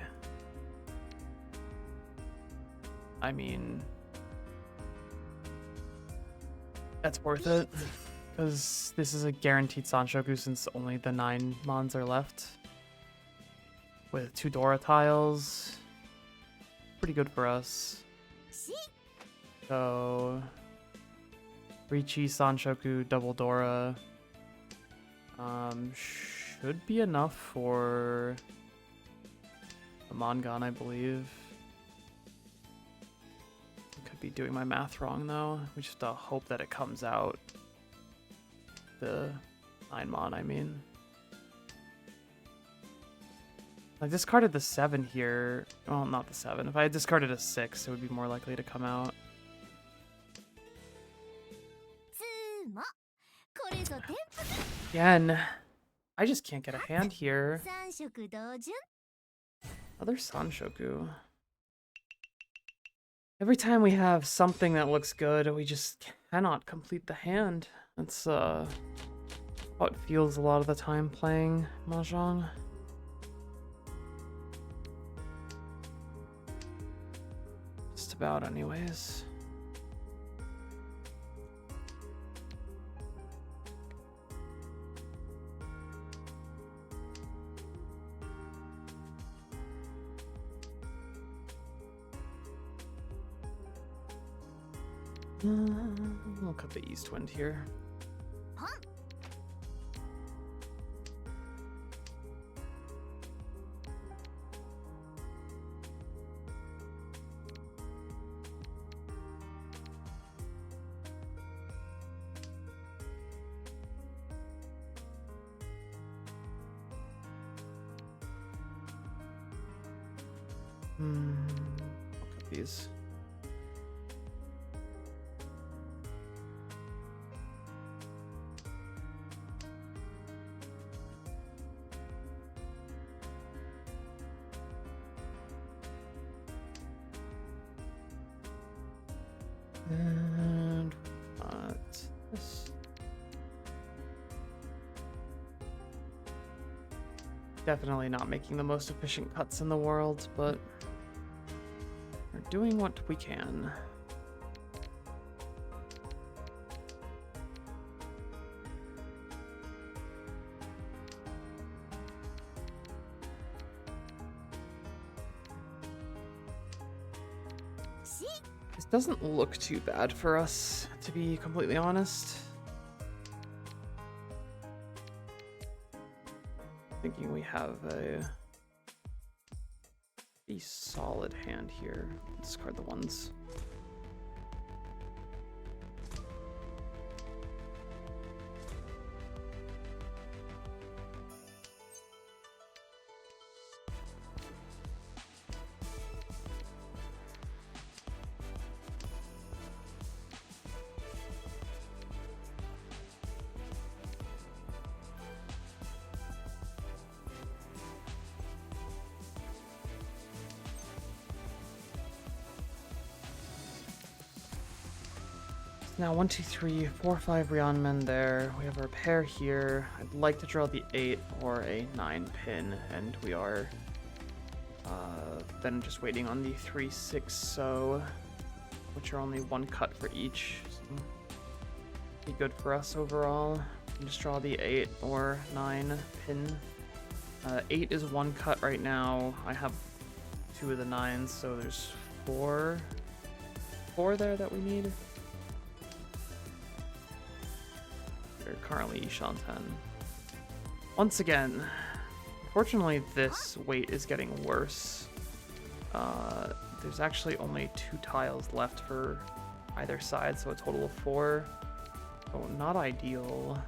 Speaker 1: I mean, that's worth it, because this is a guaranteed Sanshoku since only the 9 mons are left. With 2 Dora tiles. Pretty good for us. So, Richi, Sanshoku, double Dora. Should be enough for the Mongon, I believe. Could be doing my math wrong though. We just hope that it comes out. The 9 mon, I mean. I discarded the 7 here. Well, not the 7. If I had discarded a 6, it would be more likely to come out. Again, I just can't get a hand here. Other Sanshoku. Every time we have something that looks good, we just cannot complete the hand. That's how it feels a lot of the time playing Mahjong. Just about anyways. We'll cut the east wind here. I'll cut these. And this. Definitely not making the most efficient cuts in the world, but we're doing what we can. This doesn't look too bad for us, to be completely honest. Thinking we have a solid hand here. Discard the ones. Now 1, 2, 3, 4, 5 Rionmen there. We have our pair here. I'd like to draw the 8 or a 9 pin, and we are then just waiting on the 3, 6 so, which are only 1 cut for each. So be good for us overall. Just draw the 8 or 9 pin. 8 is 1 cut right now. I have 2 of the 9s, so there's 4 there that we need. We're currently Shanten. Once again, unfortunately this weight is getting worse. There's actually only 2 tiles left for either side, so a total of 4. So not ideal.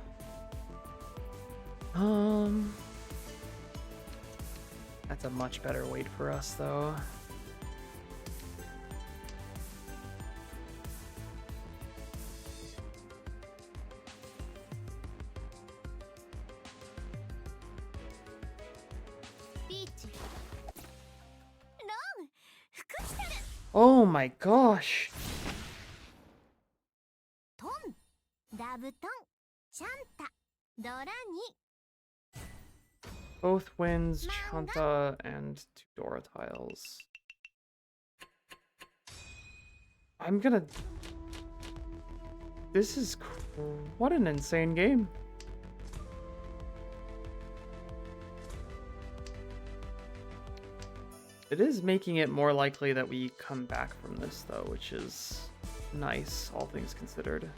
Speaker 1: That's a much better weight for us though. Oh my gosh! Both wins, Chanta and 2 Dora tiles. I'm gonna... This is... What an insane game. It is making it more likely that we come back from this, though, which is nice, all things considered.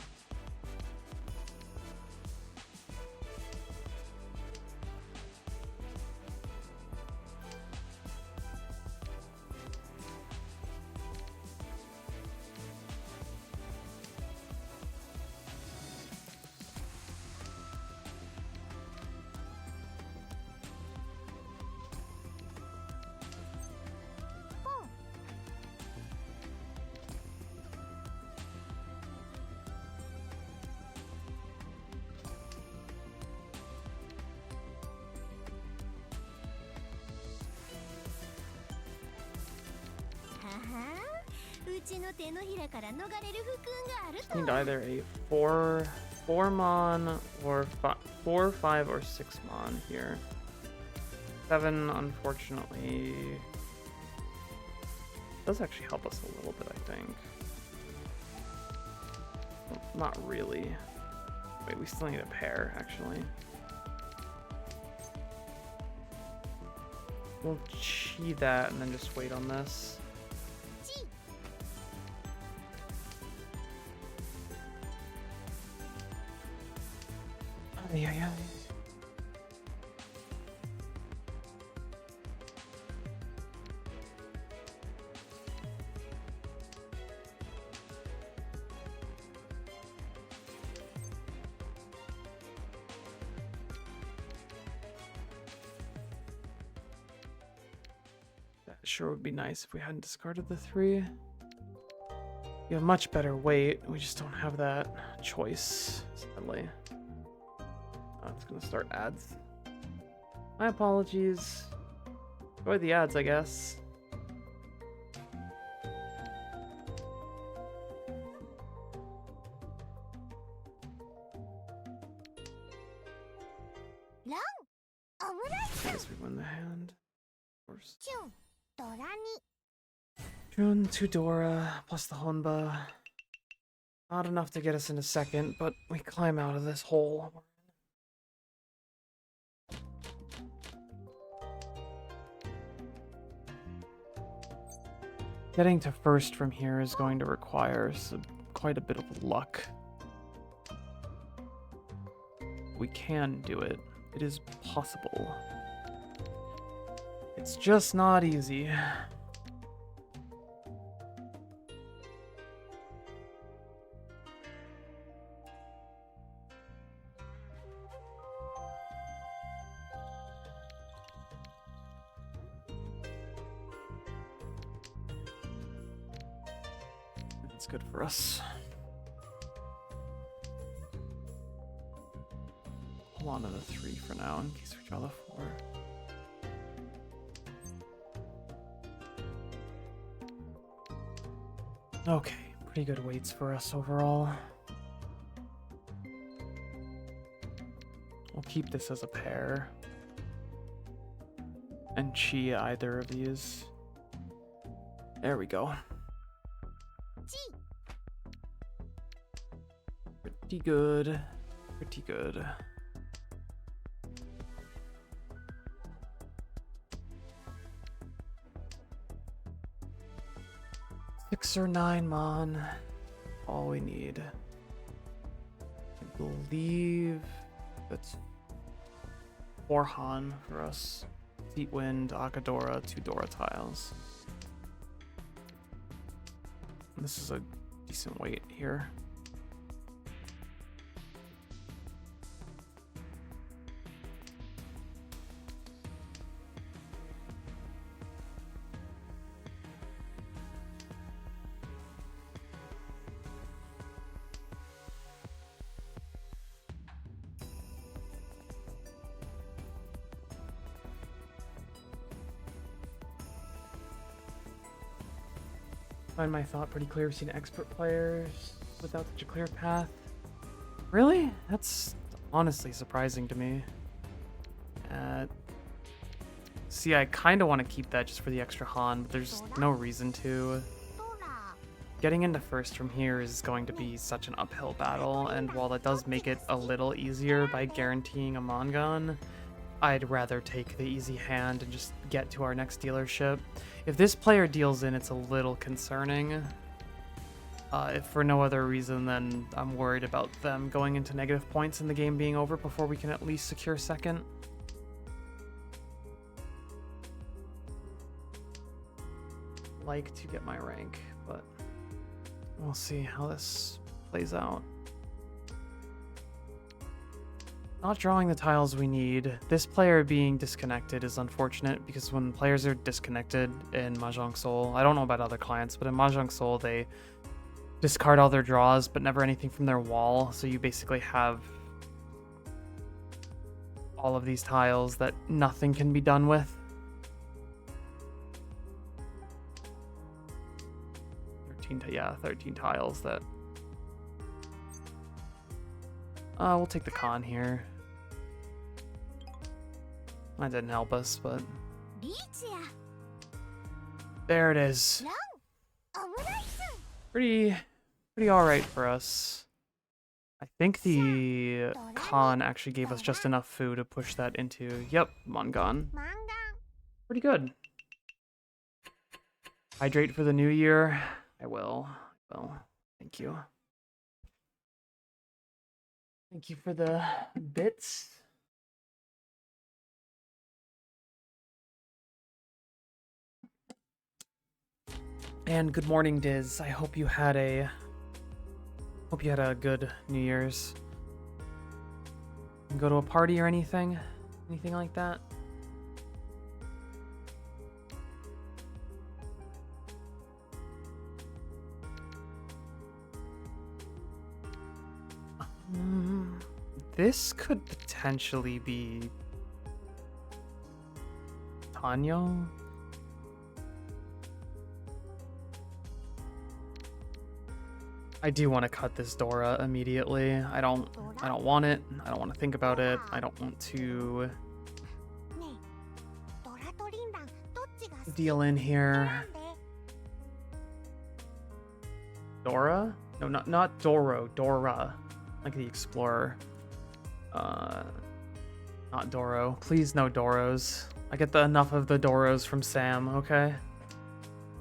Speaker 1: Need either a 4 mon or 4, 5, or 6 mon here. 7, unfortunately, does actually help us a little bit, I think. Well, not really. Wait, we still need a pair, actually. We'll chi that and then just wait on this. Yeah. That sure would be nice if we hadn't discarded the 3. You have much better weight. We just don't have that choice, sadly. It's gonna start ads. My apologies. Enjoy the ads, I guess. I guess we win the hand. Of course. Jun, 2 Dora, plus the Honba. Not enough to get us in a second, but we climb out of this hole. Getting to first from here is going to require quite a bit of luck. We can do it. It is possible. It's just not easy. It's good for us. Hold on to the 3 for now in case we draw the 4. Okay, pretty good weights for us overall. We'll keep this as a pair. And Chi either of these. There we go. Pretty good. Pretty good. Six or 9 mon. All we need. I believe that's 4 Han for us. Feet Wind, Akadora, 2 Dora tiles. This is a decent weight here. Find my thought pretty clear. We've seen expert players without such a clear path. Really? That's honestly surprising to me. See, I kind of want to keep that just for the extra Han, but there's no reason to. Getting into first from here is going to be such an uphill battle, and while that does make it a little easier by guaranteeing a Mongon, I'd rather take the easy hand and just get to our next dealership. If this player deals in, it's a little concerning. If for no other reason than I'm worried about them going into negative points and the game being over before we can at least secure second. Like to get my rank, but we'll see how this plays out. Not drawing the tiles we need. This player being disconnected is unfortunate because when players are disconnected in Mahjong Soul, I don't know about other clients, but in Mahjong Soul they discard all their draws but never anything from their wall, so you basically have all of these tiles that nothing can be done with. 13 tiles that... we'll take the con here. That didn't help us, but... There it is. Pretty alright for us. I think the con actually gave us just enough food to push that into... Yep, Mongon. Pretty good. Hydrate for the new year. I will. Thank you. Thank you for the bits. And good morning, Diz. I hope you had a good New Year's. Go to a party or anything? Anything like that? This could potentially be Tanyo. I do want to cut this Dora immediately. I don't want it. I don't want to think about it. I don't want to deal in here. Dora? No, not Doro. Dora. Like the Explorer. Not Doro. Please no Doros. I get enough of the Doros from Sam, okay?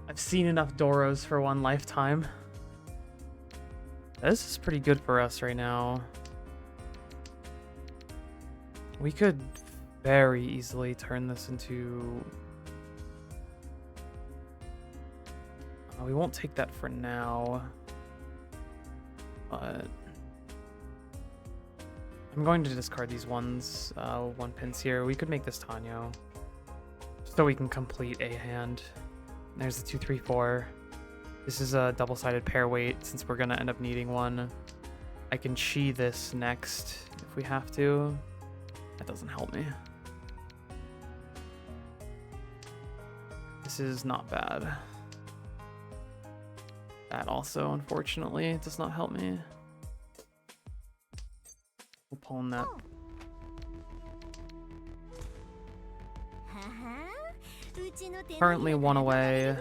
Speaker 1: I've seen enough Doros for one lifetime. This is pretty good for us right now. We could very easily turn this into... we won't take that for now. But... I'm going to discard these one pins here. We could make this Tanyo. So we can complete a hand. There's the 2, 3, 4. This is a double-sided pair weight since we're gonna end up needing one. I can chi this next if we have to. That doesn't help me. This is not bad. That also, unfortunately, does not help me. We'll pawn that.
Speaker 2: うちの手の
Speaker 1: Currently 1 away.
Speaker 2: が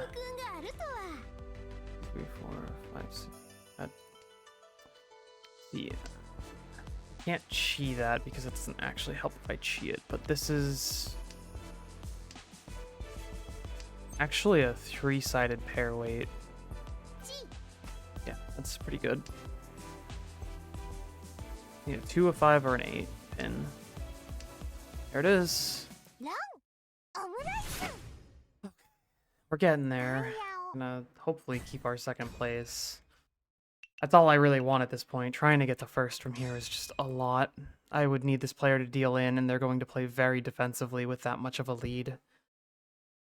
Speaker 2: あるとは
Speaker 1: 3, 4, 5, 6. Yeah. Can't chi that because it doesn't actually help if I chi it, but this is actually a 3-sided pair weight. Yeah, that's pretty good. Need a 2, a 5, or an 8 pin. There it is.
Speaker 2: ランオムライス
Speaker 1: We're getting there. Gonna hopefully keep our second place. That's all I really want at this point. Trying to get to first from here is just a lot. I would need this player to deal in, and they're going to play very defensively with that much of a lead.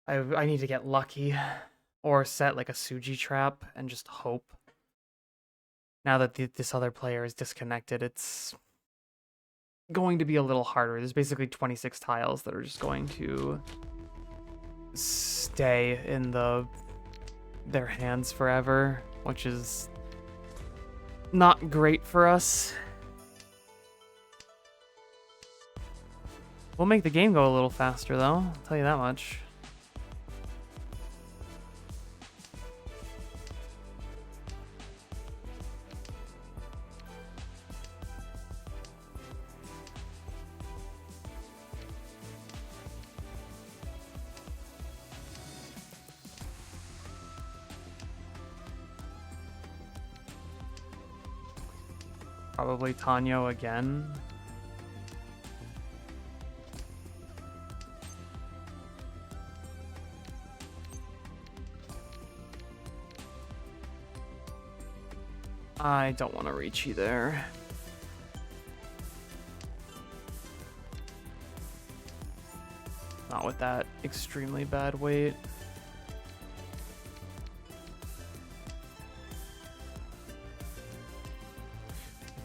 Speaker 1: I need to get lucky, or set like a Suji trap and just hope. Now that this other player is disconnected, it's going to be a little harder. There's basically 26 tiles that are just going to stay in their hands forever, which is not great for us. We'll make the game go a little faster though, I'll tell you that much. Probably Tanyo again. I don't want to reach you there. Not with that extremely bad weight.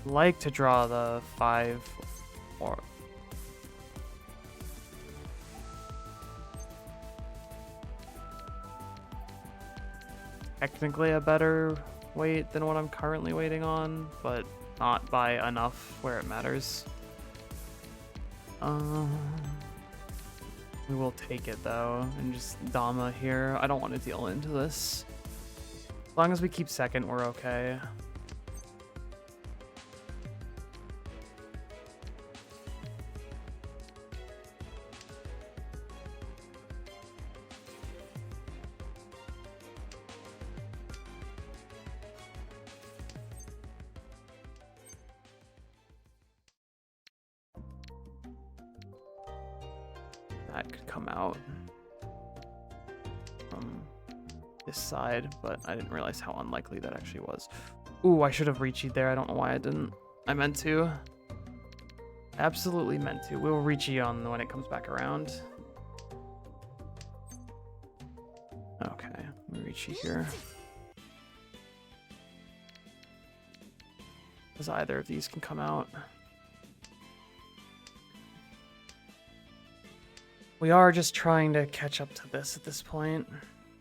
Speaker 1: Like to draw the 5 or technically a better weight than what I'm currently waiting on, but not by enough where it matters. We will take it though and just Dama here. I don't want to deal into this. As long as we keep second, we're okay. That could come out from this side, but I didn't realize how unlikely that actually was. Ooh, I should have reached there. I don't know why I didn't. I meant to. Absolutely meant to. We'll reach on when it comes back around. Okay, let me reach here. Because either of these can come out. We are just trying to catch up to this at this point.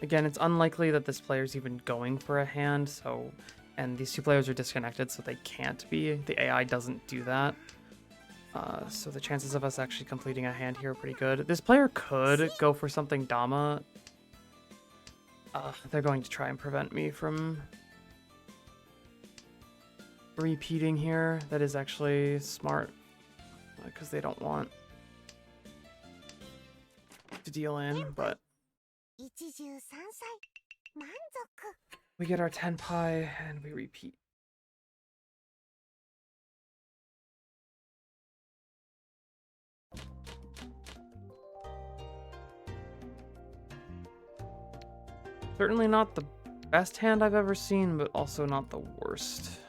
Speaker 1: Again, it's unlikely that this player's even going for a hand, so... And these two players are disconnected, so they can't be. The AI doesn't do that. So the chances of us actually completing a hand here are pretty good. This player could go for something Dama. They're going to try and prevent me from repeating here. That is actually smart, because they don't want to deal in, but We get our tenpai and we repeat. Certainly not the best hand I've ever seen, but also not the worst.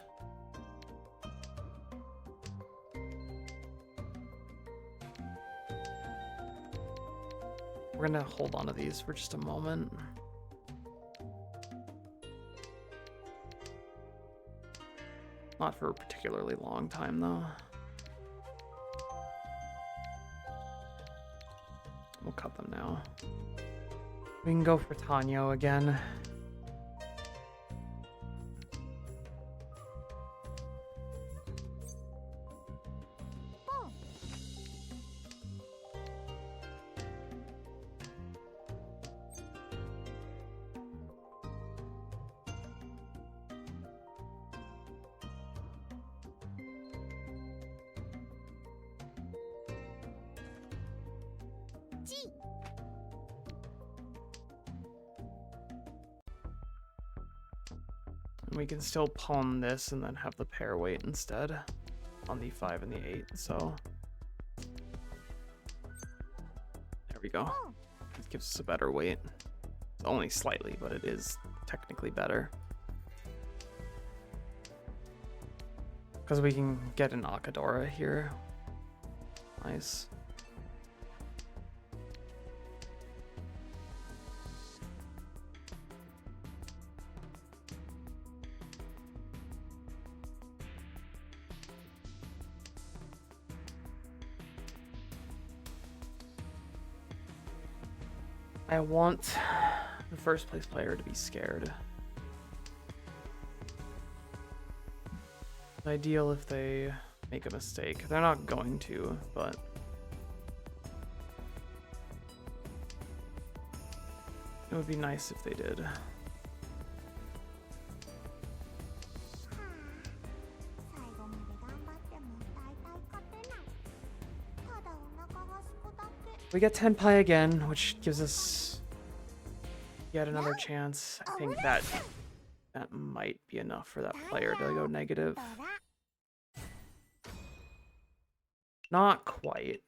Speaker 1: We're gonna hold on to these for just a moment. Not for a particularly long time, though. We'll cut them now. We can go for Tanyo again. We can still pawn this and then have the pair weight instead on the 5 and the 8, so there we go. It gives us a better weight. It's only slightly, but it is technically better. Because we can get an Akadora here. Nice. I want the first place player to be scared. It's ideal if they make a mistake. They're not going to, but it would be nice if they did. We get tenpai again, which gives us yet another chance. I think that might be enough for that player to go negative. Not quite.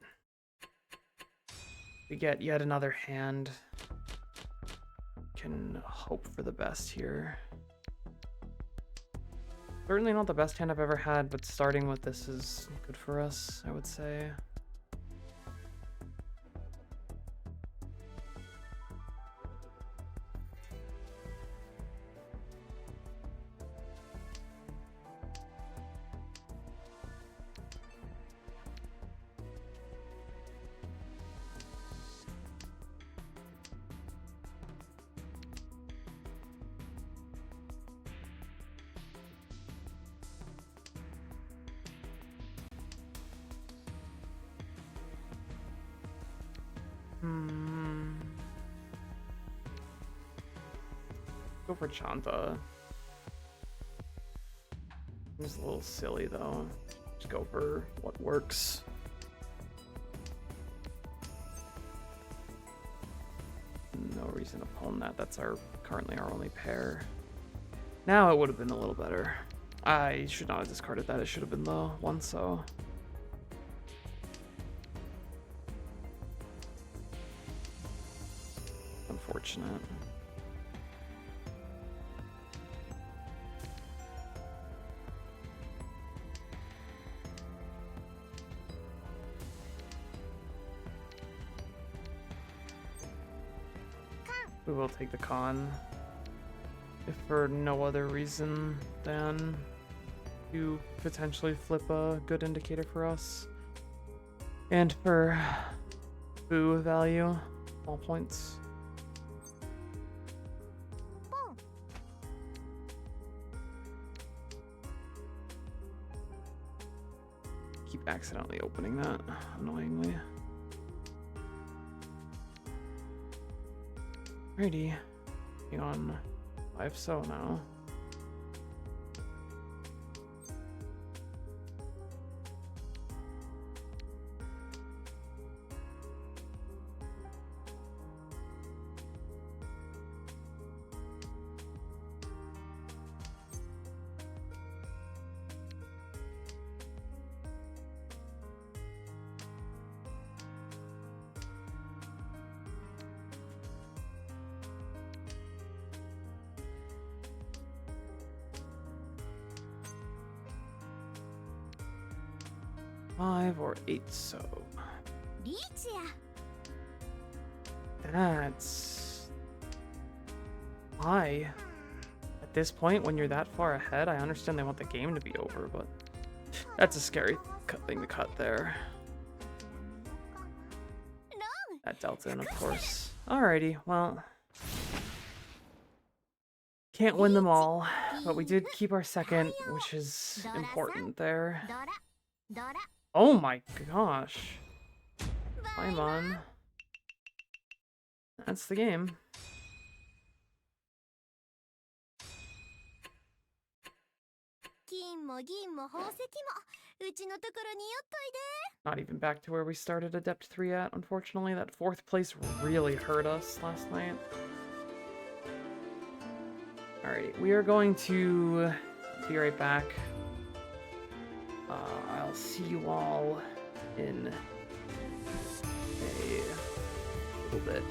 Speaker 1: We get yet another hand. Can hope for the best here. Certainly not the best hand I've ever had, but starting with this is good for us, I would say. Go for Chanta. It's a little silly though. Just go for what works. No reason to pawn that. That's currently our only pair. Now it would have been a little better. I should not have discarded that. It should have been the one so. Unfortunate. We will take the con, if for no other reason than to potentially flip a good indicator for us. And for boo value, all points. Keep accidentally opening that, annoyingly. Alrighty, on 5 so now. 5 or 8 so.
Speaker 2: リーチや。
Speaker 1: That's why. At this point, when you're that far ahead, I understand they want the game to be over, but that's a scary thing to cut there. That Delta in, of course. Alrighty, well. Can't win them all, but we did keep our second, which is important there.
Speaker 2: ドラドラ
Speaker 1: Oh my gosh. Paimon. That's the game.
Speaker 2: 金も銀も宝石もうちのところによっといで。
Speaker 1: Not even back to where we started Adept 3 at, unfortunately. That 4th place really hurt us last night. Alrighty, we are going to be right back. I'll see you all in a little bit.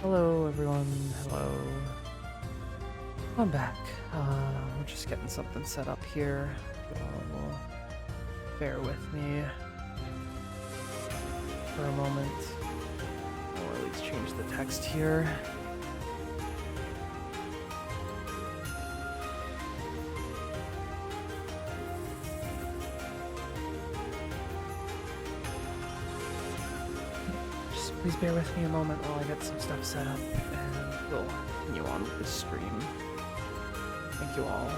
Speaker 1: Hello, everyone. Hello. I'm back. We're just getting something set up here. You all will bear with me for a moment. Or at least change the text here. Just please bear with me a moment while I get some stuff set up, and we'll continue on with this stream. Thank you all.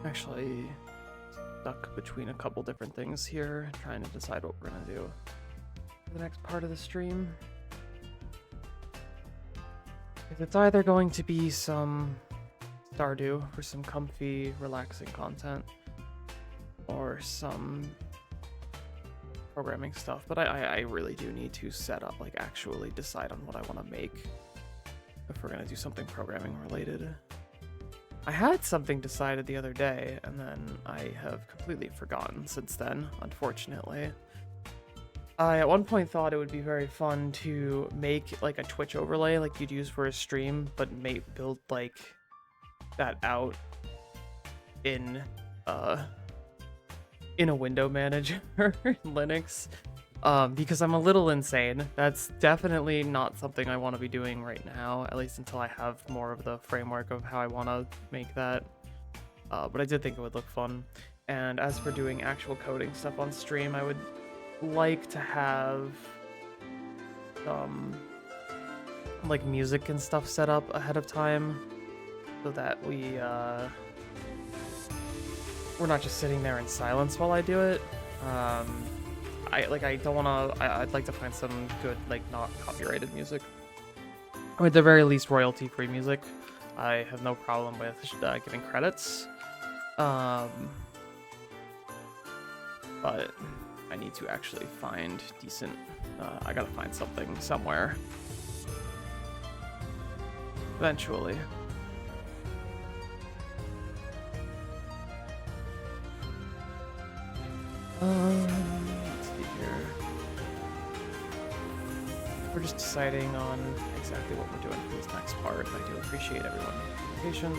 Speaker 1: Actually stuck between a couple different things here, trying to decide what we're gonna do for the next part of the stream. It's either going to be some Stardew for some comfy, relaxing content, or some programming stuff, but I really do need to set up, like, actually decide on what I want to make if we're gonna do something programming related. I had something decided the other day, and then I have completely forgotten since then, unfortunately. I at one point thought it would be very fun to make like a Twitch overlay like you'd use for a stream, but build like that out in a window manager in Linux. Because I'm a little insane. That's definitely not something I want to be doing right now, at least until I have more of the framework of how I want to make that. But I did think it would look fun. And as for doing actual coding stuff on stream, I would like to have like music and stuff set up ahead of time so that we're not just sitting there in silence while I do it. I'd like to find some good, like, not copyrighted music. Or at the very least, royalty-free music. I have no problem with giving credits. But I need to actually find decent, I gotta find something somewhere. Eventually. Let's see here. We're just deciding on exactly what we're doing for this next part. I do appreciate everyone's communication.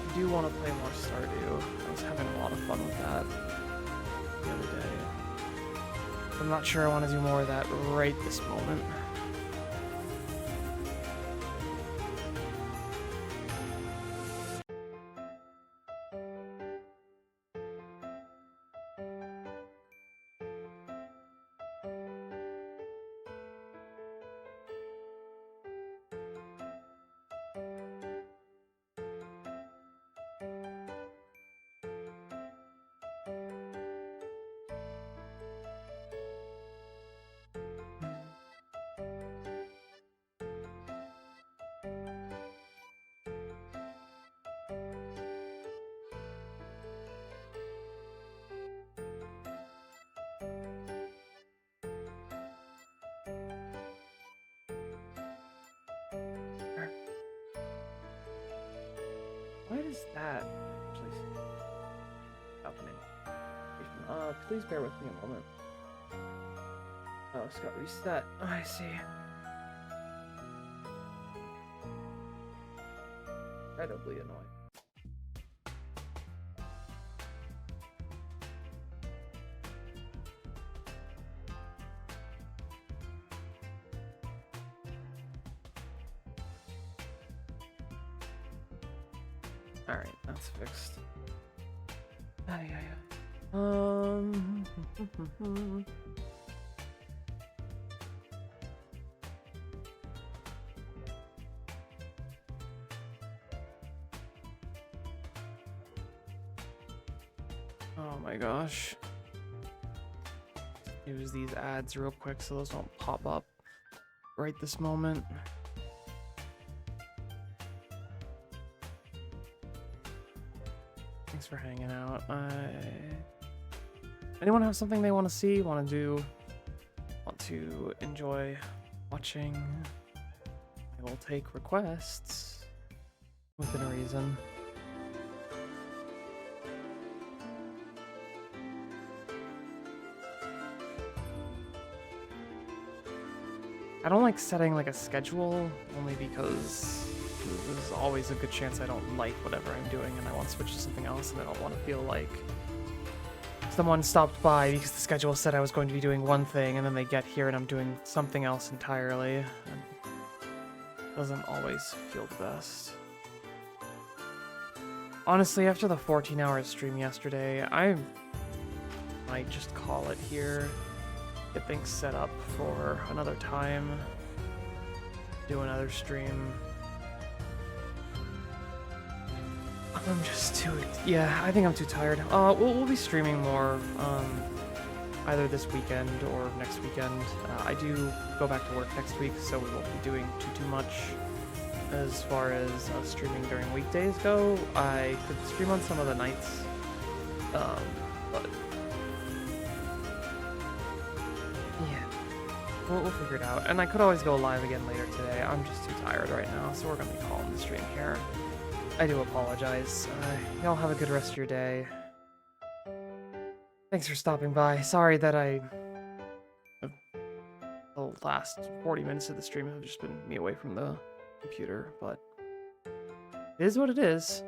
Speaker 1: I do want to play more Stardew. I was having a lot of fun with that the other day. I'm not sure I want to do more of that right this moment. Why does that actually happening? Please bear with me a moment. Oh, it's got reset. Oh, I see. Incredibly annoying. Alright, that's fixed. Yeah. Um... Oh my gosh. Use these ads real quick so those don't pop up right this moment. Thanks for hanging out. Anyone have something they want to see, want to enjoy watching? I will take requests within reason. I don't like setting like a schedule, only because there's always a good chance I don't like whatever I'm doing and I want to switch to something else, and I don't want to feel like someone stopped by because the schedule said I was going to be doing one thing and then they get here and I'm doing something else entirely. And it doesn't always feel the best. Honestly, after the 14-hour stream yesterday, I might just call it here. Get things set up for another time. Do another stream. I'm just too... Yeah, I think I'm too tired. We'll be streaming more, either this weekend or next weekend. I do go back to work next week, so we won't be doing too much as far as streaming during weekdays go. I could stream on some of the nights, but... Yeah, we'll figure it out. And I could always go live again later today. I'm just too tired right now, so we're going to be calling the stream here. I do apologize. Y'all have a good rest of your day. Thanks for stopping by. Sorry that the last 40 minutes of the stream have just been me away from the computer, but it is what it is.